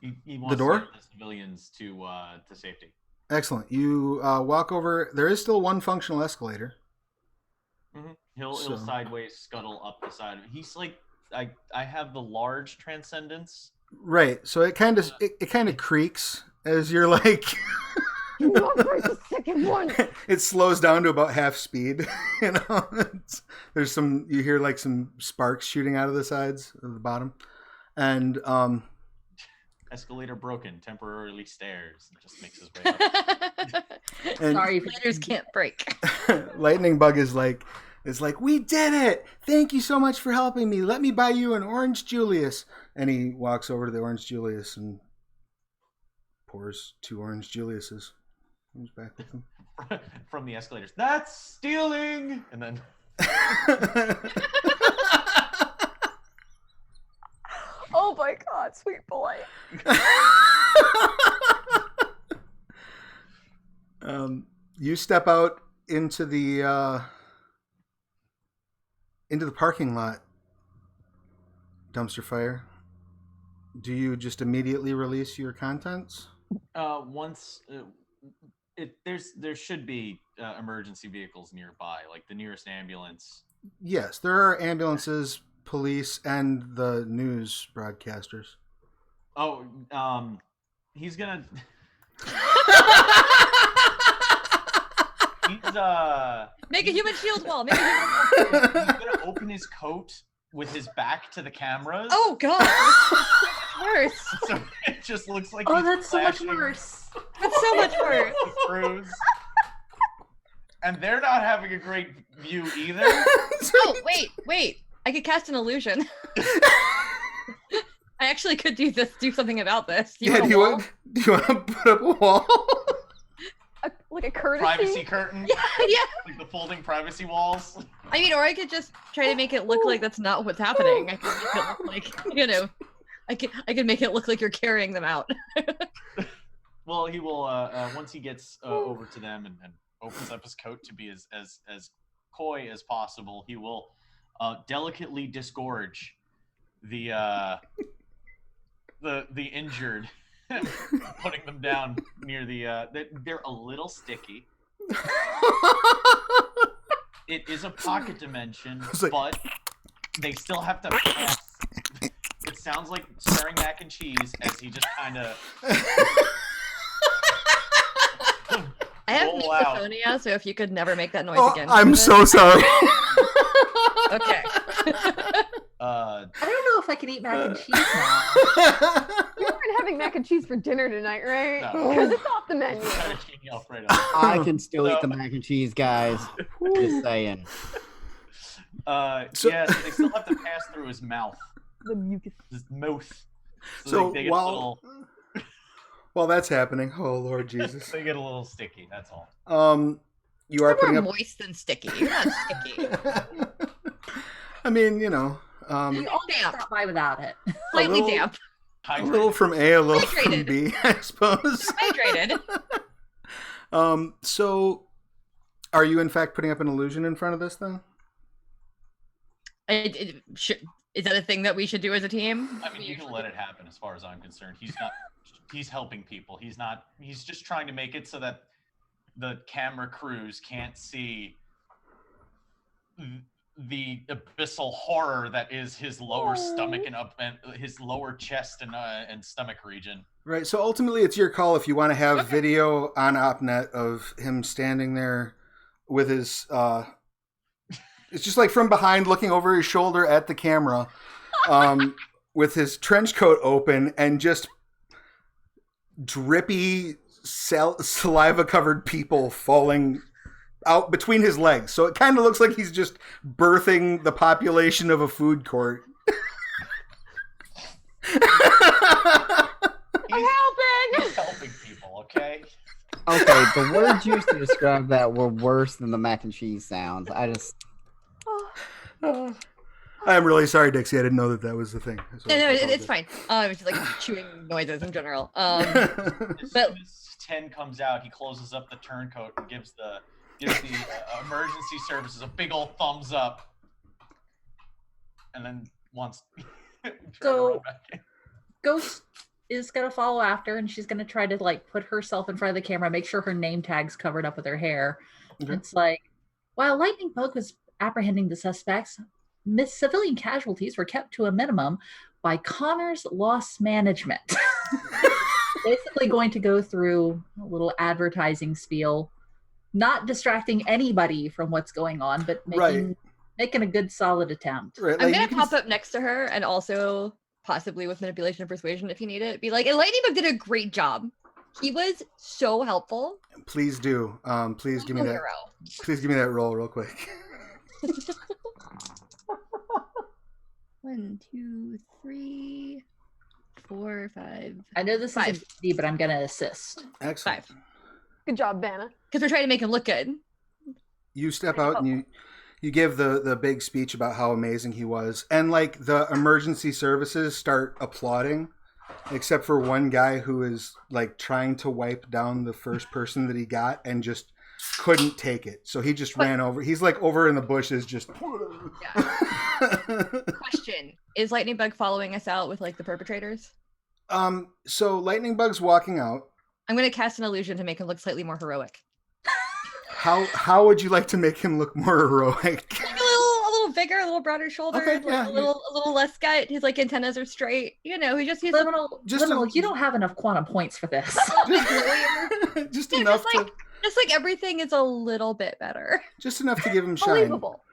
He wants the door? to get the civilians to safety. Excellent. You walk over. There is still one functional escalator. Mm-hmm. He'll sideways scuttle up the side. He's I have the large transcendence. Right. So it kind of creaks as you're Do not break the second one. It slows down to about half speed. There's you hear some sparks shooting out of the sides of the bottom, and Escalator broken, temporarily stairs. And just makes his way up. And Sorry, Ladders can't break. Lightning Bug is like, we did it! Thank you so much for helping me. Let me buy you an Orange Julius. And he walks over to the Orange Julius and pours 2 Orange Juliuses. Comes back with them. From the escalators. That's stealing! And then... Oh my god, sweet boy. You step out into the parking lot. Dumpster fire. Do you just immediately release your contents? Once there should be emergency vehicles nearby, like the nearest ambulance. Yes, there are ambulances, police, and the news broadcasters. Oh, he's gonna. Make a human shield wall. Make a human wall. He's gonna open his coat with his back to the cameras. Oh god, that's worse. So it just looks like. Oh, he's that's so much flashing worse. That's so much worse. the crews. And they're not having a great view either. Oh wait! I could cast an illusion. I actually could do something about this. Do you want to put up a wall? Like a courtesy? Privacy curtain. Yeah. Like the folding privacy walls. I mean, or I could just try to make it look like that's not what's happening. I could make it look like, I could make it look like you're carrying them out. Well, he will once he gets over to them and opens up his coat to be as coy as possible. He will delicately disgorge the injured, putting them down near the. They're a little sticky. It is a pocket dimension, but they still have to pass. It sounds like stirring mac and cheese as he just kind of. I have roll out. misophonia, so if you could never make that noise again. I'm so sorry. Okay. I don't know if I can eat mac and cheese now. You weren't having mac and cheese for dinner tonight, right? No. Because it's off the menu. I can still eat the mac and cheese, guys. Just saying. Yeah, so they still have to pass through his mouth. The mucus. His mouth. So they get while that's happening, oh Lord Jesus, they get a little sticky. That's all. You are You're putting more up. moist than sticky. You're not sticky. I mean, We all damp. stop by without it. Slightly little- damp. a little from A, a little from Hydrated. B, I suppose. Hydrated. So, are you in fact putting up an illusion in front of this thing? Is that a thing that we should do as a team? I mean, you can let it happen as far as I'm concerned. He's helping people. He's just trying to make it so that the camera crews can't see the abyssal horror that is his lower stomach and his lower chest and stomach region. Right. So ultimately, it's your call if you want to have video on OpNet of him standing there with his. It's just like from behind, looking over his shoulder at the camera, with his trench coat open and just drippy, saliva-covered people falling out between his legs. So it kind of looks like he's just birthing the population of a food court. He's helping people, okay? Okay, the words used to describe that were worse than the mac and cheese sounds. I'm really sorry, Dixie. I didn't know that was the thing. So No, I it's fine. It's just like chewing noises in general. apologize. As But- soon as 10 comes out, he closes up the turncoat and gives the emergency services a big old thumbs up, and then wants. So, Ghost is gonna follow after, and she's gonna try to like put herself in front of the camera, make sure her name tag's covered up with her hair. Okay. It's like, while Lightning Bug was apprehending the suspects, civilian casualties were kept to a minimum by Connor's loss management. Basically, going to go through a little advertising spiel, not distracting anybody from what's going on, but making a good solid attempt. Right, I'm like, gonna you can pop up next to her and also possibly with manipulation and persuasion if you need it. Be like, and Lightning Bug did a great job. He was so helpful. Please do. Please give me that. Hero. Please give me that roll real quick. 1, 2, 3, 4, 5. I know this 5. is a D, but I'm going to assist. Excellent. 5. Good job, Vanna. Because we're trying to make him look good. You step out and you give the big speech about how amazing he was, and like the emergency services start applauding, except for one guy who is like trying to wipe down the first person that he got and just couldn't take it, so he just ran over. He's like over in the bushes, just. Question: is Lightning Bug following us out with like the perpetrators? So Lightning Bug's walking out. I'm going to cast an illusion to make him look slightly more heroic. How would you like to make him look more heroic? Like a little bigger, a little broader shoulder, Okay, like yeah, a little less gut. His like antennas are straight. You know, he's Liminal, Just you don't have enough quantum points for this. just Yeah, enough just like everything is a little bit better. just enough to give him shine. Believable.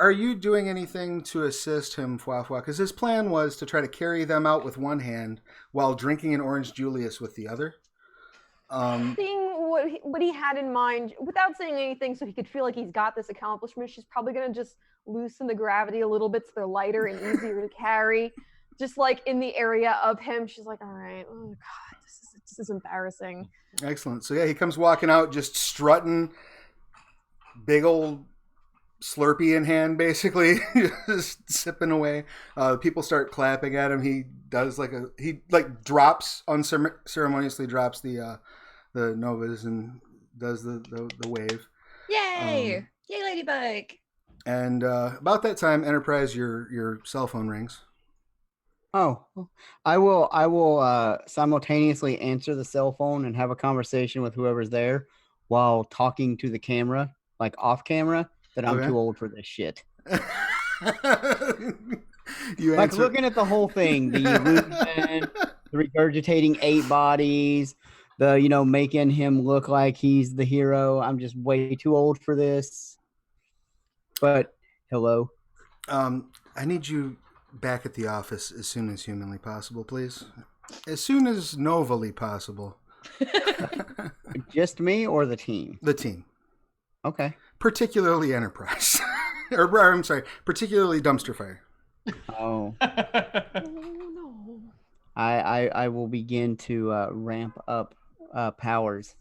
Are you doing anything to assist him, Fwa Fwa? Because his plan was to try to carry them out with one hand while drinking an Orange Julius with the other. Seeing what he had in mind, without saying anything, so he could feel like he's got this accomplishment, she's probably going to just loosen the gravity a little bit so they're lighter and easier to carry. Just like in the area of him, she's like, all right, oh God, this is embarrassing. Excellent. So yeah, he comes walking out just strutting, big old Slurpee in hand, basically, just sipping away. People start clapping at him. He does drops unceremoniously drops the novas and does the wave. Yay! Yay, Ladybug! And about that time, Enterprise, your cell phone rings. Oh, I will simultaneously answer the cell phone and have a conversation with whoever's there while talking to the camera, like off camera, that I'm Okay. too old for this shit. You Like answer. looking at the whole thing, the illusion, the regurgitating 8 bodies, the making him look like he's the hero. I'm just way too old for this. But hello. I need you back at the office as soon as humanly possible, please. As soon as novally possible. Just me or the team? The team. Okay. Particularly Enterprise. or I'm sorry, particularly Dumpster Fire. Oh. Oh no. I will begin to ramp up powers.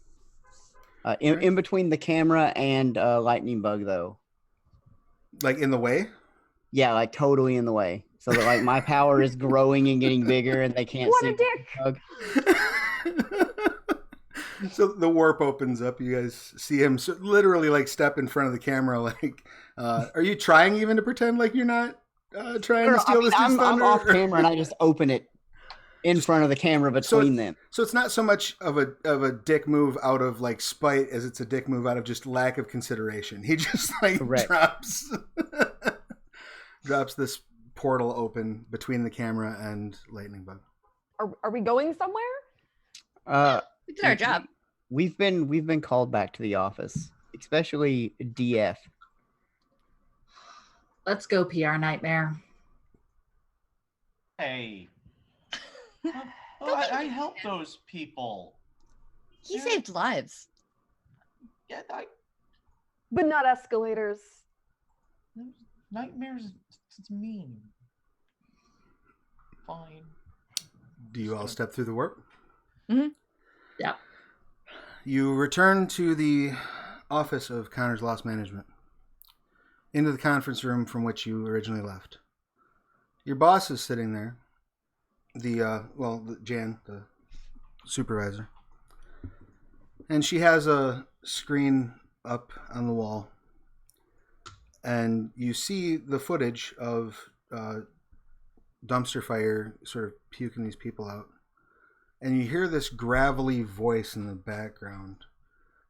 In between the camera and Lightning Bug, though. Like in the way? Yeah, like totally in the way. So that like my power is growing and getting bigger and they can't What see a dick! Bug. So the warp opens up. You guys see him literally like step in front of the camera. Like, are you trying even to pretend like you're not trying to steal this dude's I'm thunder? off camera and I just open it in front of the camera between them. So it's not so much of a dick move out of like spite as it's a dick move out of just lack of consideration. He just like Correct. drops this portal open between the camera and Lightning Bug. Are we going somewhere? We did our job. We've been called back to the office, especially DF. Let's go, PR Nightmare. Hey. I helped those people. He Yeah. saved lives. Yeah, But not escalators. nightmares. It's mean. Fine. Do you all step through the warp? Mhm. Yeah. You return to the office of Connor's Loss Management, into the conference room from which you originally left. Your boss is sitting there, Jan, the supervisor, and she has a screen up on the wall, and you see the footage of Dumpster Fire sort of puking these people out. And you hear this gravelly voice in the background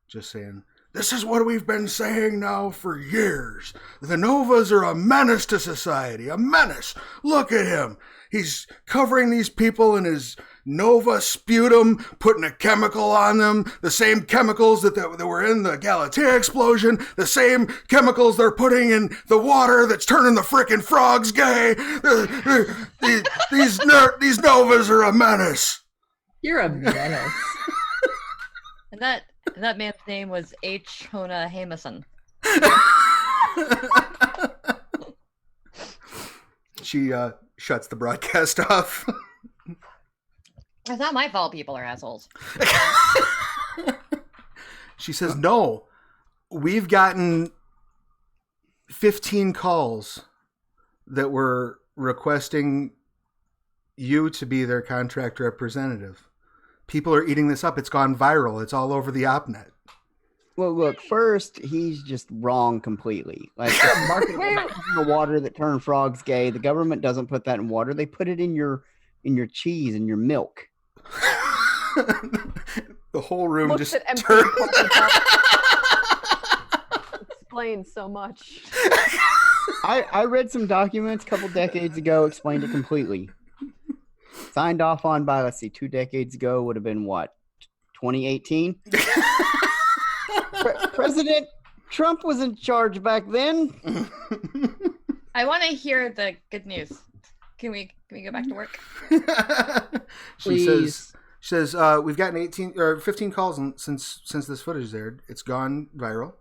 just saying, This is what we've been saying now for years. The Novas are a menace to society. A menace. Look at him. He's covering these people in his Nova sputum, putting a chemical on them. The same chemicals that were in the Galatea explosion. The same chemicals they're putting in the water that's turning the frickin' frogs gay. These Novas are a menace. You're a menace. And that man's name was H. Hona Hamason. She shuts the broadcast off. It's not my fault people are assholes. She says, no, we've gotten 15 calls that were requesting you to be their contract representative. People are eating this up. It's gone viral. It's all over the OpNet. Well, look, first, he's just wrong completely. Like, the water that turned frogs gay, the government doesn't put that in water. They put it in your cheese and your milk. The whole room Looks just at empty turned. Explains so much. I read some documents a couple decades ago, explained it completely. Signed off on by, let's see, 2 decades ago would have been what? 2018? President Trump was in charge back then. I want to hear the good news. Can we go back to work? She Please. says we've gotten 18 or 15 calls since this footage aired. It's gone viral.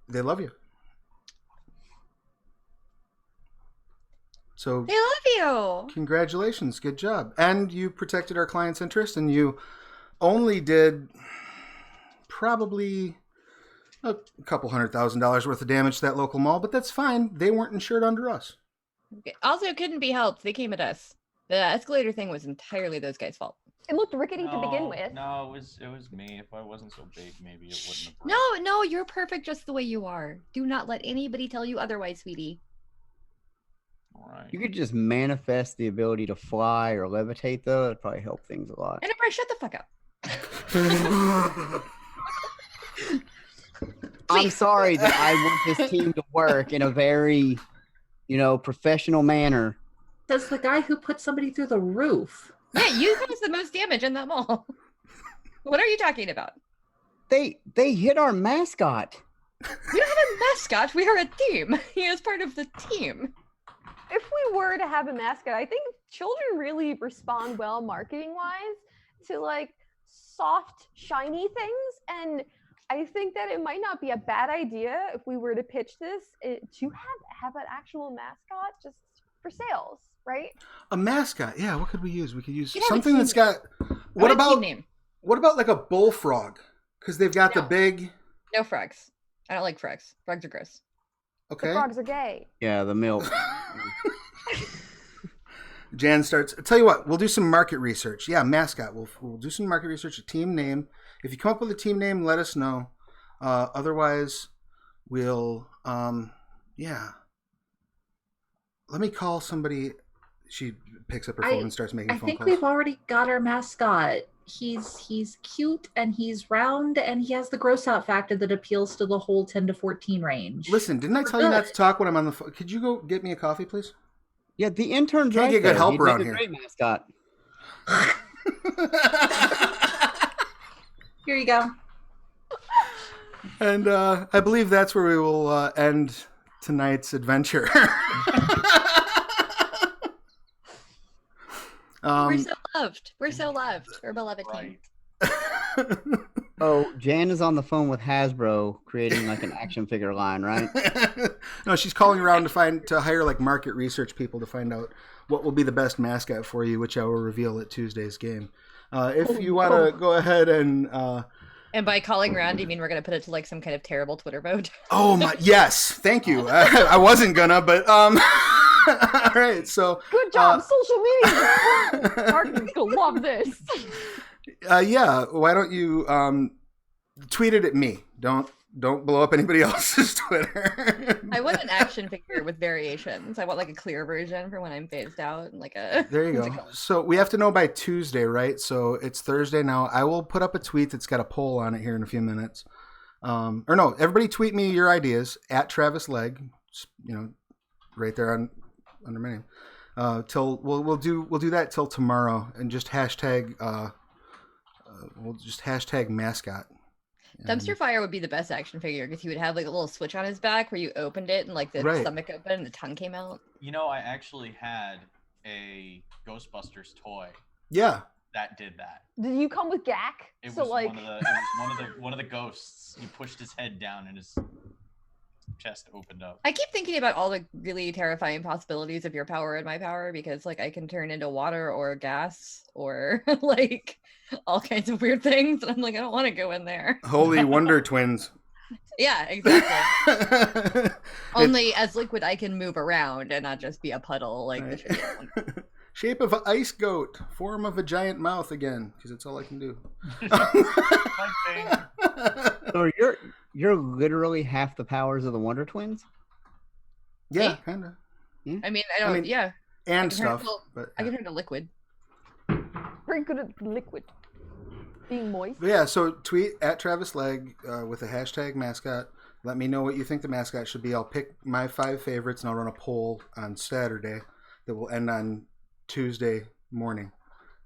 They love you. So They love you. congratulations, good job. And you protected our client's interest, and you only did probably a couple $100,000 worth of damage to that local mall, but that's fine. They weren't insured under us. Also, couldn't be helped. They came at us. The escalator thing was entirely those guys' fault. It looked rickety to begin with. No, it was me. If I wasn't so big, maybe it wouldn't have. No, you're perfect just the way you are. Do not let anybody tell you otherwise, sweetie. All right. You could just manifest the ability to fly or levitate, though. It'd probably help things a lot. Enterprise, shut the fuck up. I'm sorry that I want this team to work in a very, professional manner. That's the guy who put somebody through the roof. Yeah, you caused the most damage in that mall. What are you talking about? They hit our mascot. We don't have a mascot. We are a team. He is part of the team. If we were to have a mascot, I think children really respond well marketing-wise to like soft, shiny things. And I think that it might not be a bad idea if we were to pitch this to have an actual mascot just for sales, right? A mascot, yeah. What could we use? We could use You'd have a something team that's got. What Team about name? like a bullfrog? Because they've got the No. big. No frogs. I don't like frogs. Frogs are gross. Okay. The frogs are gay. Yeah, the milk. Jan starts. Tell you what, we'll do some market research. Yeah, mascot. We'll do some market research. A team name. If you come up with a team name, let us know. Otherwise, we'll. Yeah. Let me call somebody. She picks up her phone and starts making I phone think calls. we've already got our mascot. He's cute and he's round and he has the gross out factor that appeals to the whole 10 to 14 range. Listen, didn't I tell you not to talk when I'm on the phone? Could you go get me a coffee, please? Yeah, the intern's Can't right get good there. help He'd around make a here. great mascot. Here you go. And I believe that's where we will end tonight's adventure. We're so loved. We're so loved. We're a beloved team. Right. Oh, Jan is on the phone with Hasbro creating like an action figure line, right? No, she's calling around to hire like market research people to find out what will be the best mascot for you, which I will reveal at Tuesday's game. If you want to go ahead and And by calling around, do you mean we're going to put it to like some kind of terrible Twitter vote? oh my, yes, thank you. I wasn't gonna, but all right. So Good job, social media. Marketing's gonna love this. yeah, why don't you tweet it at me? Don't blow up anybody else's Twitter. I want an action figure with variations. I want like a clear version for when I'm phased out and like a. There you go. So we have to know by Tuesday, right? So it's Thursday now. I will put up a tweet that's got a poll on it here in a few minutes. Or no, everybody tweet me your ideas at Travis Legg, right there under my name. Till we'll do that till tomorrow, and just hashtag mascot. Dumpster Fire would be the best action figure because he would have like a little switch on his back where you opened it and like the stomach opened and the tongue came out. I actually had a Ghostbusters toy. Yeah. That did that. Did you come with Gak? It was one of the ghosts. You pushed his head down and his chest opened up. I keep thinking about all the really terrifying possibilities of your power and my power because like I can turn into water or gas or like all kinds of weird things, and I'm like, I don't want to go in there. Holy Wonder Twins. Yeah, exactly. Only as liquid I can move around and not just be a puddle like the shitty Shape of an ice goat, form of a giant mouth again, because it's all I can do. So you're literally half the powers of the Wonder Twins? Yeah, kind of. Yeah. I mean, yeah. And stuff. I can turn to liquid. Very good at liquid. Being moist. But yeah, so tweet at Travis Legg with the hashtag mascot. Let me know what you think the mascot should be. I'll pick my 5 favorites and I'll run a poll on Saturday that will end on Tuesday morning.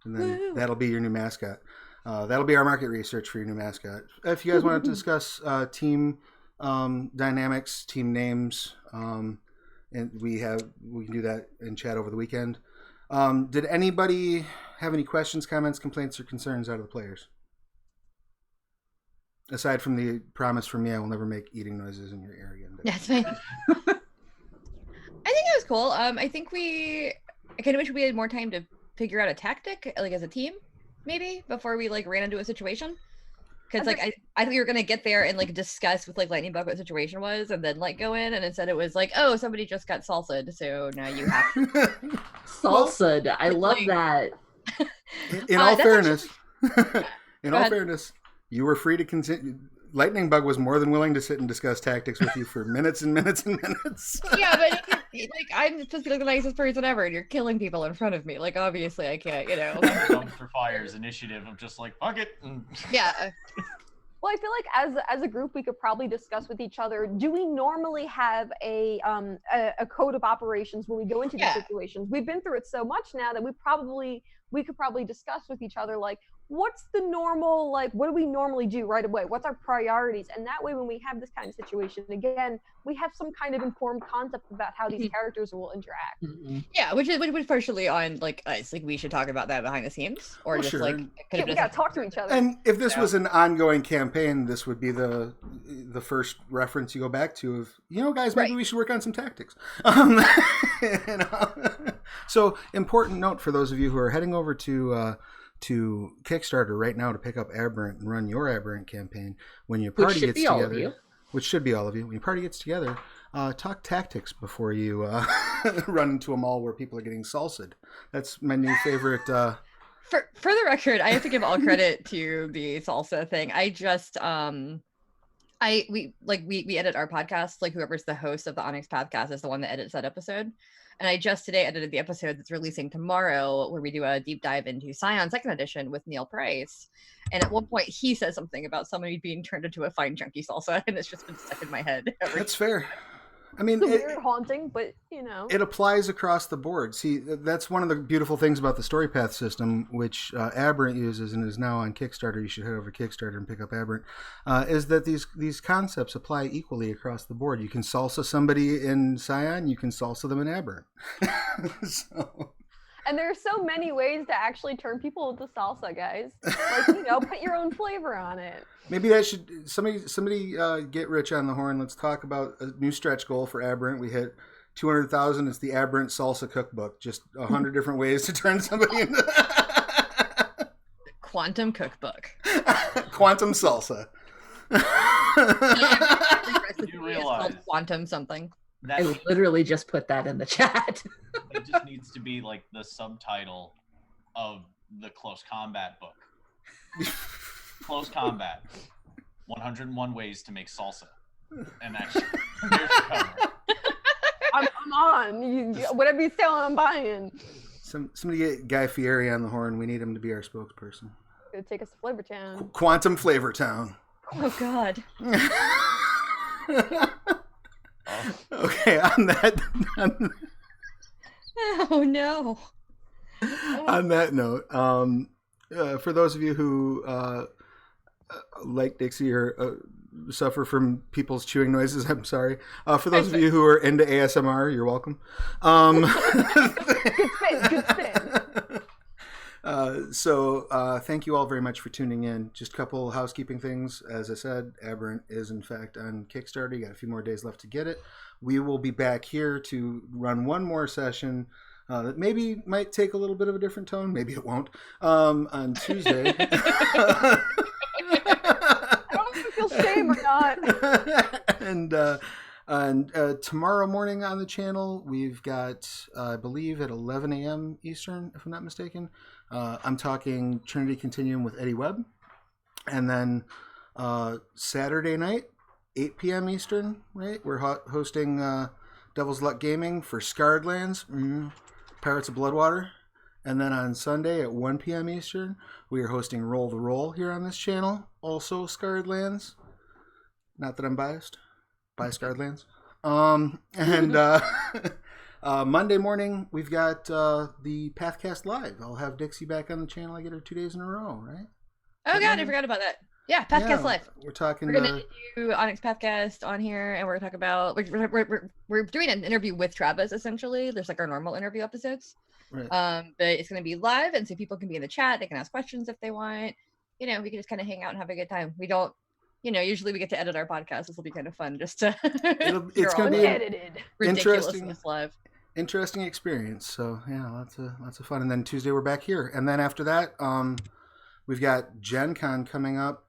And then that'll be your new mascot. That'll be our market research for your new mascot. If you guys want to discuss team dynamics, team names, and we can do that in chat over the weekend. Did anybody have any questions, comments, complaints, or concerns out of the players? Aside from the promise from me, I will never make eating noises in your area. That's fine. I think it was cool. I kind of wish we had more time to figure out a tactic, like as a team, maybe before we like ran into a situation. Because like I thought we were gonna get there and like discuss with like Lightning Bug what the situation was, and then like go in, and instead it was like, oh, somebody just got salsa'd, so now you have to. Salsa'd. I love that. In all fairness, you were free to continue. Lightning Bug was more than willing to sit and discuss tactics with you for minutes and minutes and minutes. Yeah, but like I'm supposed to be like the nicest person ever, and you're killing people in front of me. Like obviously I can't, Dumpster Fire's initiative of just like fuck it. Yeah. Well, I feel like as a group, we could probably discuss with each other. Do we normally have a code of operations when we go into these situations? We've been through it so much now that we could probably discuss with each other, like, what's the normal, like, what do we normally do right away? What's our priorities? And that way, when we have this kind of situation, again, we have some kind of informed concept about how these characters will interact. Mm-hmm. Yeah, which is partially on like us. Like we should talk about that behind the scenes, or just sure. like we gotta talk to each other. And if this was an ongoing campaign, this would be the first reference you go back to of, guys, maybe we should work on some tactics. So important note for those of you who are heading over to Kickstarter right now to pick up Aberrant and run your Aberrant campaign. When your party gets together, which should be all of you, when your party gets together, talk tactics before you run into a mall where people are getting salsa'd. That's my new favorite. For the record, I have to give all credit to the salsa thing. I just we edit our podcast. Like whoever's the host of the Onyx podcast is the one that edits that episode. And I just today edited the episode that's releasing tomorrow where we do a deep dive into Scion 2nd edition with Neil Price. And at one point he says something about somebody being turned into a fine chunky salsa, and it's just been stuck in my head. That's fair. I mean, it's weird haunting, but it applies across the board. See, that's one of the beautiful things about the story path system, which Aberrant uses and is now on Kickstarter. You should head over to Kickstarter and pick up Aberrant. Is that these concepts apply equally across the board? You can salsa somebody in Scion, you can salsa them in Aberrant. And there are so many ways to actually turn people into salsa, guys. Like, put your own flavor on it. Maybe that should somebody get rich on the horn. Let's talk about a new stretch goal for Aberrant. We hit 200,000. It's the Aberrant salsa cookbook. Just 100 different ways to turn somebody into quantum cookbook. Quantum salsa. You realize quantum something. I literally just put that in the chat. It just needs to be like the subtitle of the Close Combat book. Close Combat, 101 ways to make salsa. And that's here's your cover. I'm on. Whatever you sell, I'm buying. Somebody get Guy Fieri on the horn. We need him to be our spokesperson. Gonna take us to Flavor Town. Quantum Flavor Town. Oh God. Okay, on that Oh no. on that note, for those of you who like Dixie or suffer from people's chewing noises, I'm sorry. For those of you who are into ASMR, you're welcome. Good spin. So thank you all very much for tuning in. Just a couple housekeeping things. As I said, Aberrant is in fact on Kickstarter. You got a few more days left to get it. We will be back here to run one more session that maybe might take a little bit of a different tone. Maybe it won't. On Tuesday. I don't know if I feel shame or not. And tomorrow morning on the channel, we've got, I believe, at 11 a.m. Eastern, if I'm not mistaken. I'm talking Trinity Continuum with Eddie Webb. And then Saturday night, 8 p.m. Eastern, right? We're hosting Devil's Luck Gaming for Scarred Lands, Pirates of Bloodwater. And then on Sunday at 1 p.m. Eastern, we are hosting Roll the Roll here on this channel, also Scarred Lands. Not that I'm biased. By Scarred Lands. And Monday morning, we've got the Pathcast Live. I'll have Dixie back on the channel. I get her 2 days in a row, right? Oh God, I forgot about that. Yeah, Pathcast Live. We're talking. We're gonna do Onyx Pathcast on here, and we're gonna talk about. We're doing an interview with Travis. Essentially, there's like our normal interview episodes. Right. But it's gonna be live, and so people can be in the chat. They can ask questions if they want. You know, we can just kind of hang out and have a good time. We don't. You know, usually we get to edit our podcast. This will be kind of fun, just to. It's going to be edited. Ridiculousness live. Interesting experience. So yeah, lots of fun. And then Tuesday we're back here, and then after that, we've got Gen Con coming up.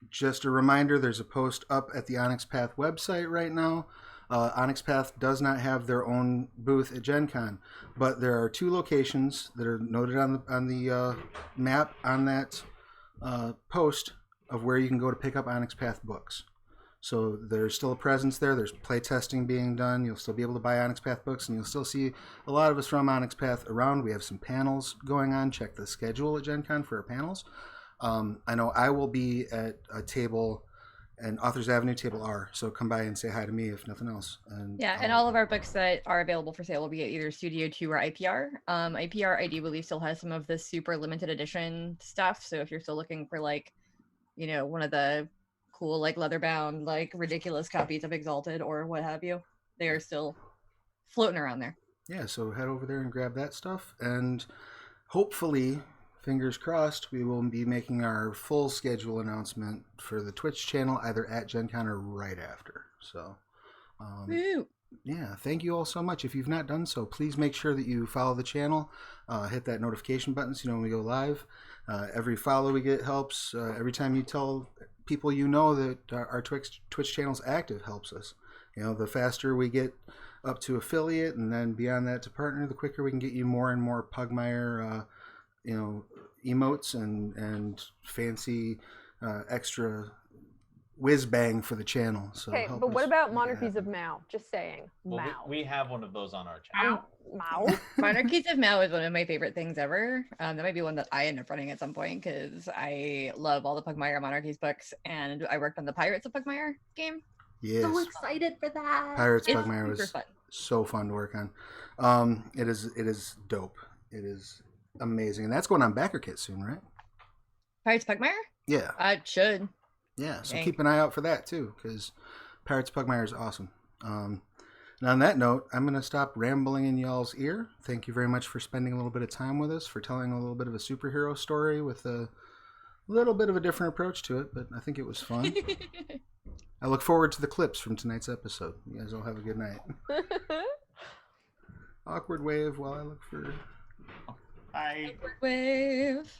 Just a reminder, there's a post up at the Onyx Path website right now. Onyx Path does not have their own booth at Gen Con, but there are 2 locations that are noted on the map on that post of where you can go to pick up Onyx Path books. So there's still a presence there. There's play testing being done. You'll still be able to buy Onyx Path books, and you'll still see a lot of us from Onyx Path around. We have some panels going on. Check the schedule at Gen Con for our panels. I know I will be at a table, and Authors Avenue, Table R. So come by and say hi to me if nothing else. And and all of our books that are available for sale will be at either Studio 2 or IPR. IPR, I do believe, still has some of the super limited edition stuff. So if you're still looking for like, you know, one of the cool like leather-bound like ridiculous copies of Exalted or what have you, they are still floating around there. Yeah, so head over there and grab that stuff, and hopefully, fingers crossed, we will be making our full schedule announcement for the Twitch channel either at Gen Con or right after. So yeah, thank you all so much. If you've not done so, please make sure that you follow the channel, hit that notification button so you know when we go live. Every follow we get helps. Every time you tell people you know that our Twitch channel's active helps us. You know, the faster we get up to affiliate and then beyond that to partner, the quicker we can get you more and more Pugmire, you know, emotes and fancy extra whiz bang for the channel. So Okay, but what about Monarchies of Mao? Just saying. Well, Mao. we have one of those on our channel. Mao. Monarchies of Mao is one of my favorite things ever. That might be one that I end up running at some point because I love all the Pugmire Monarchies books, and I worked on the Pirates of Pugmire game. Yes. So excited for that. Pirates It's Pugmire super was fun. so fun to work on. It is dope. It is amazing, and that's going on backer kit soon, right? Pirates of Pugmire? Yeah. I should. Yeah, so Dang. keep an eye out for that too, because Pirates Pugmire is awesome. And on that note, I'm going to stop rambling in y'all's ear. Thank you very much for spending a little bit of time with us, for telling a little bit of a superhero story with a little bit of a different approach to it, but I think it was fun. I look forward to the clips from tonight's episode. You guys all have a good night. Awkward wave while I look for... Bye. Wave.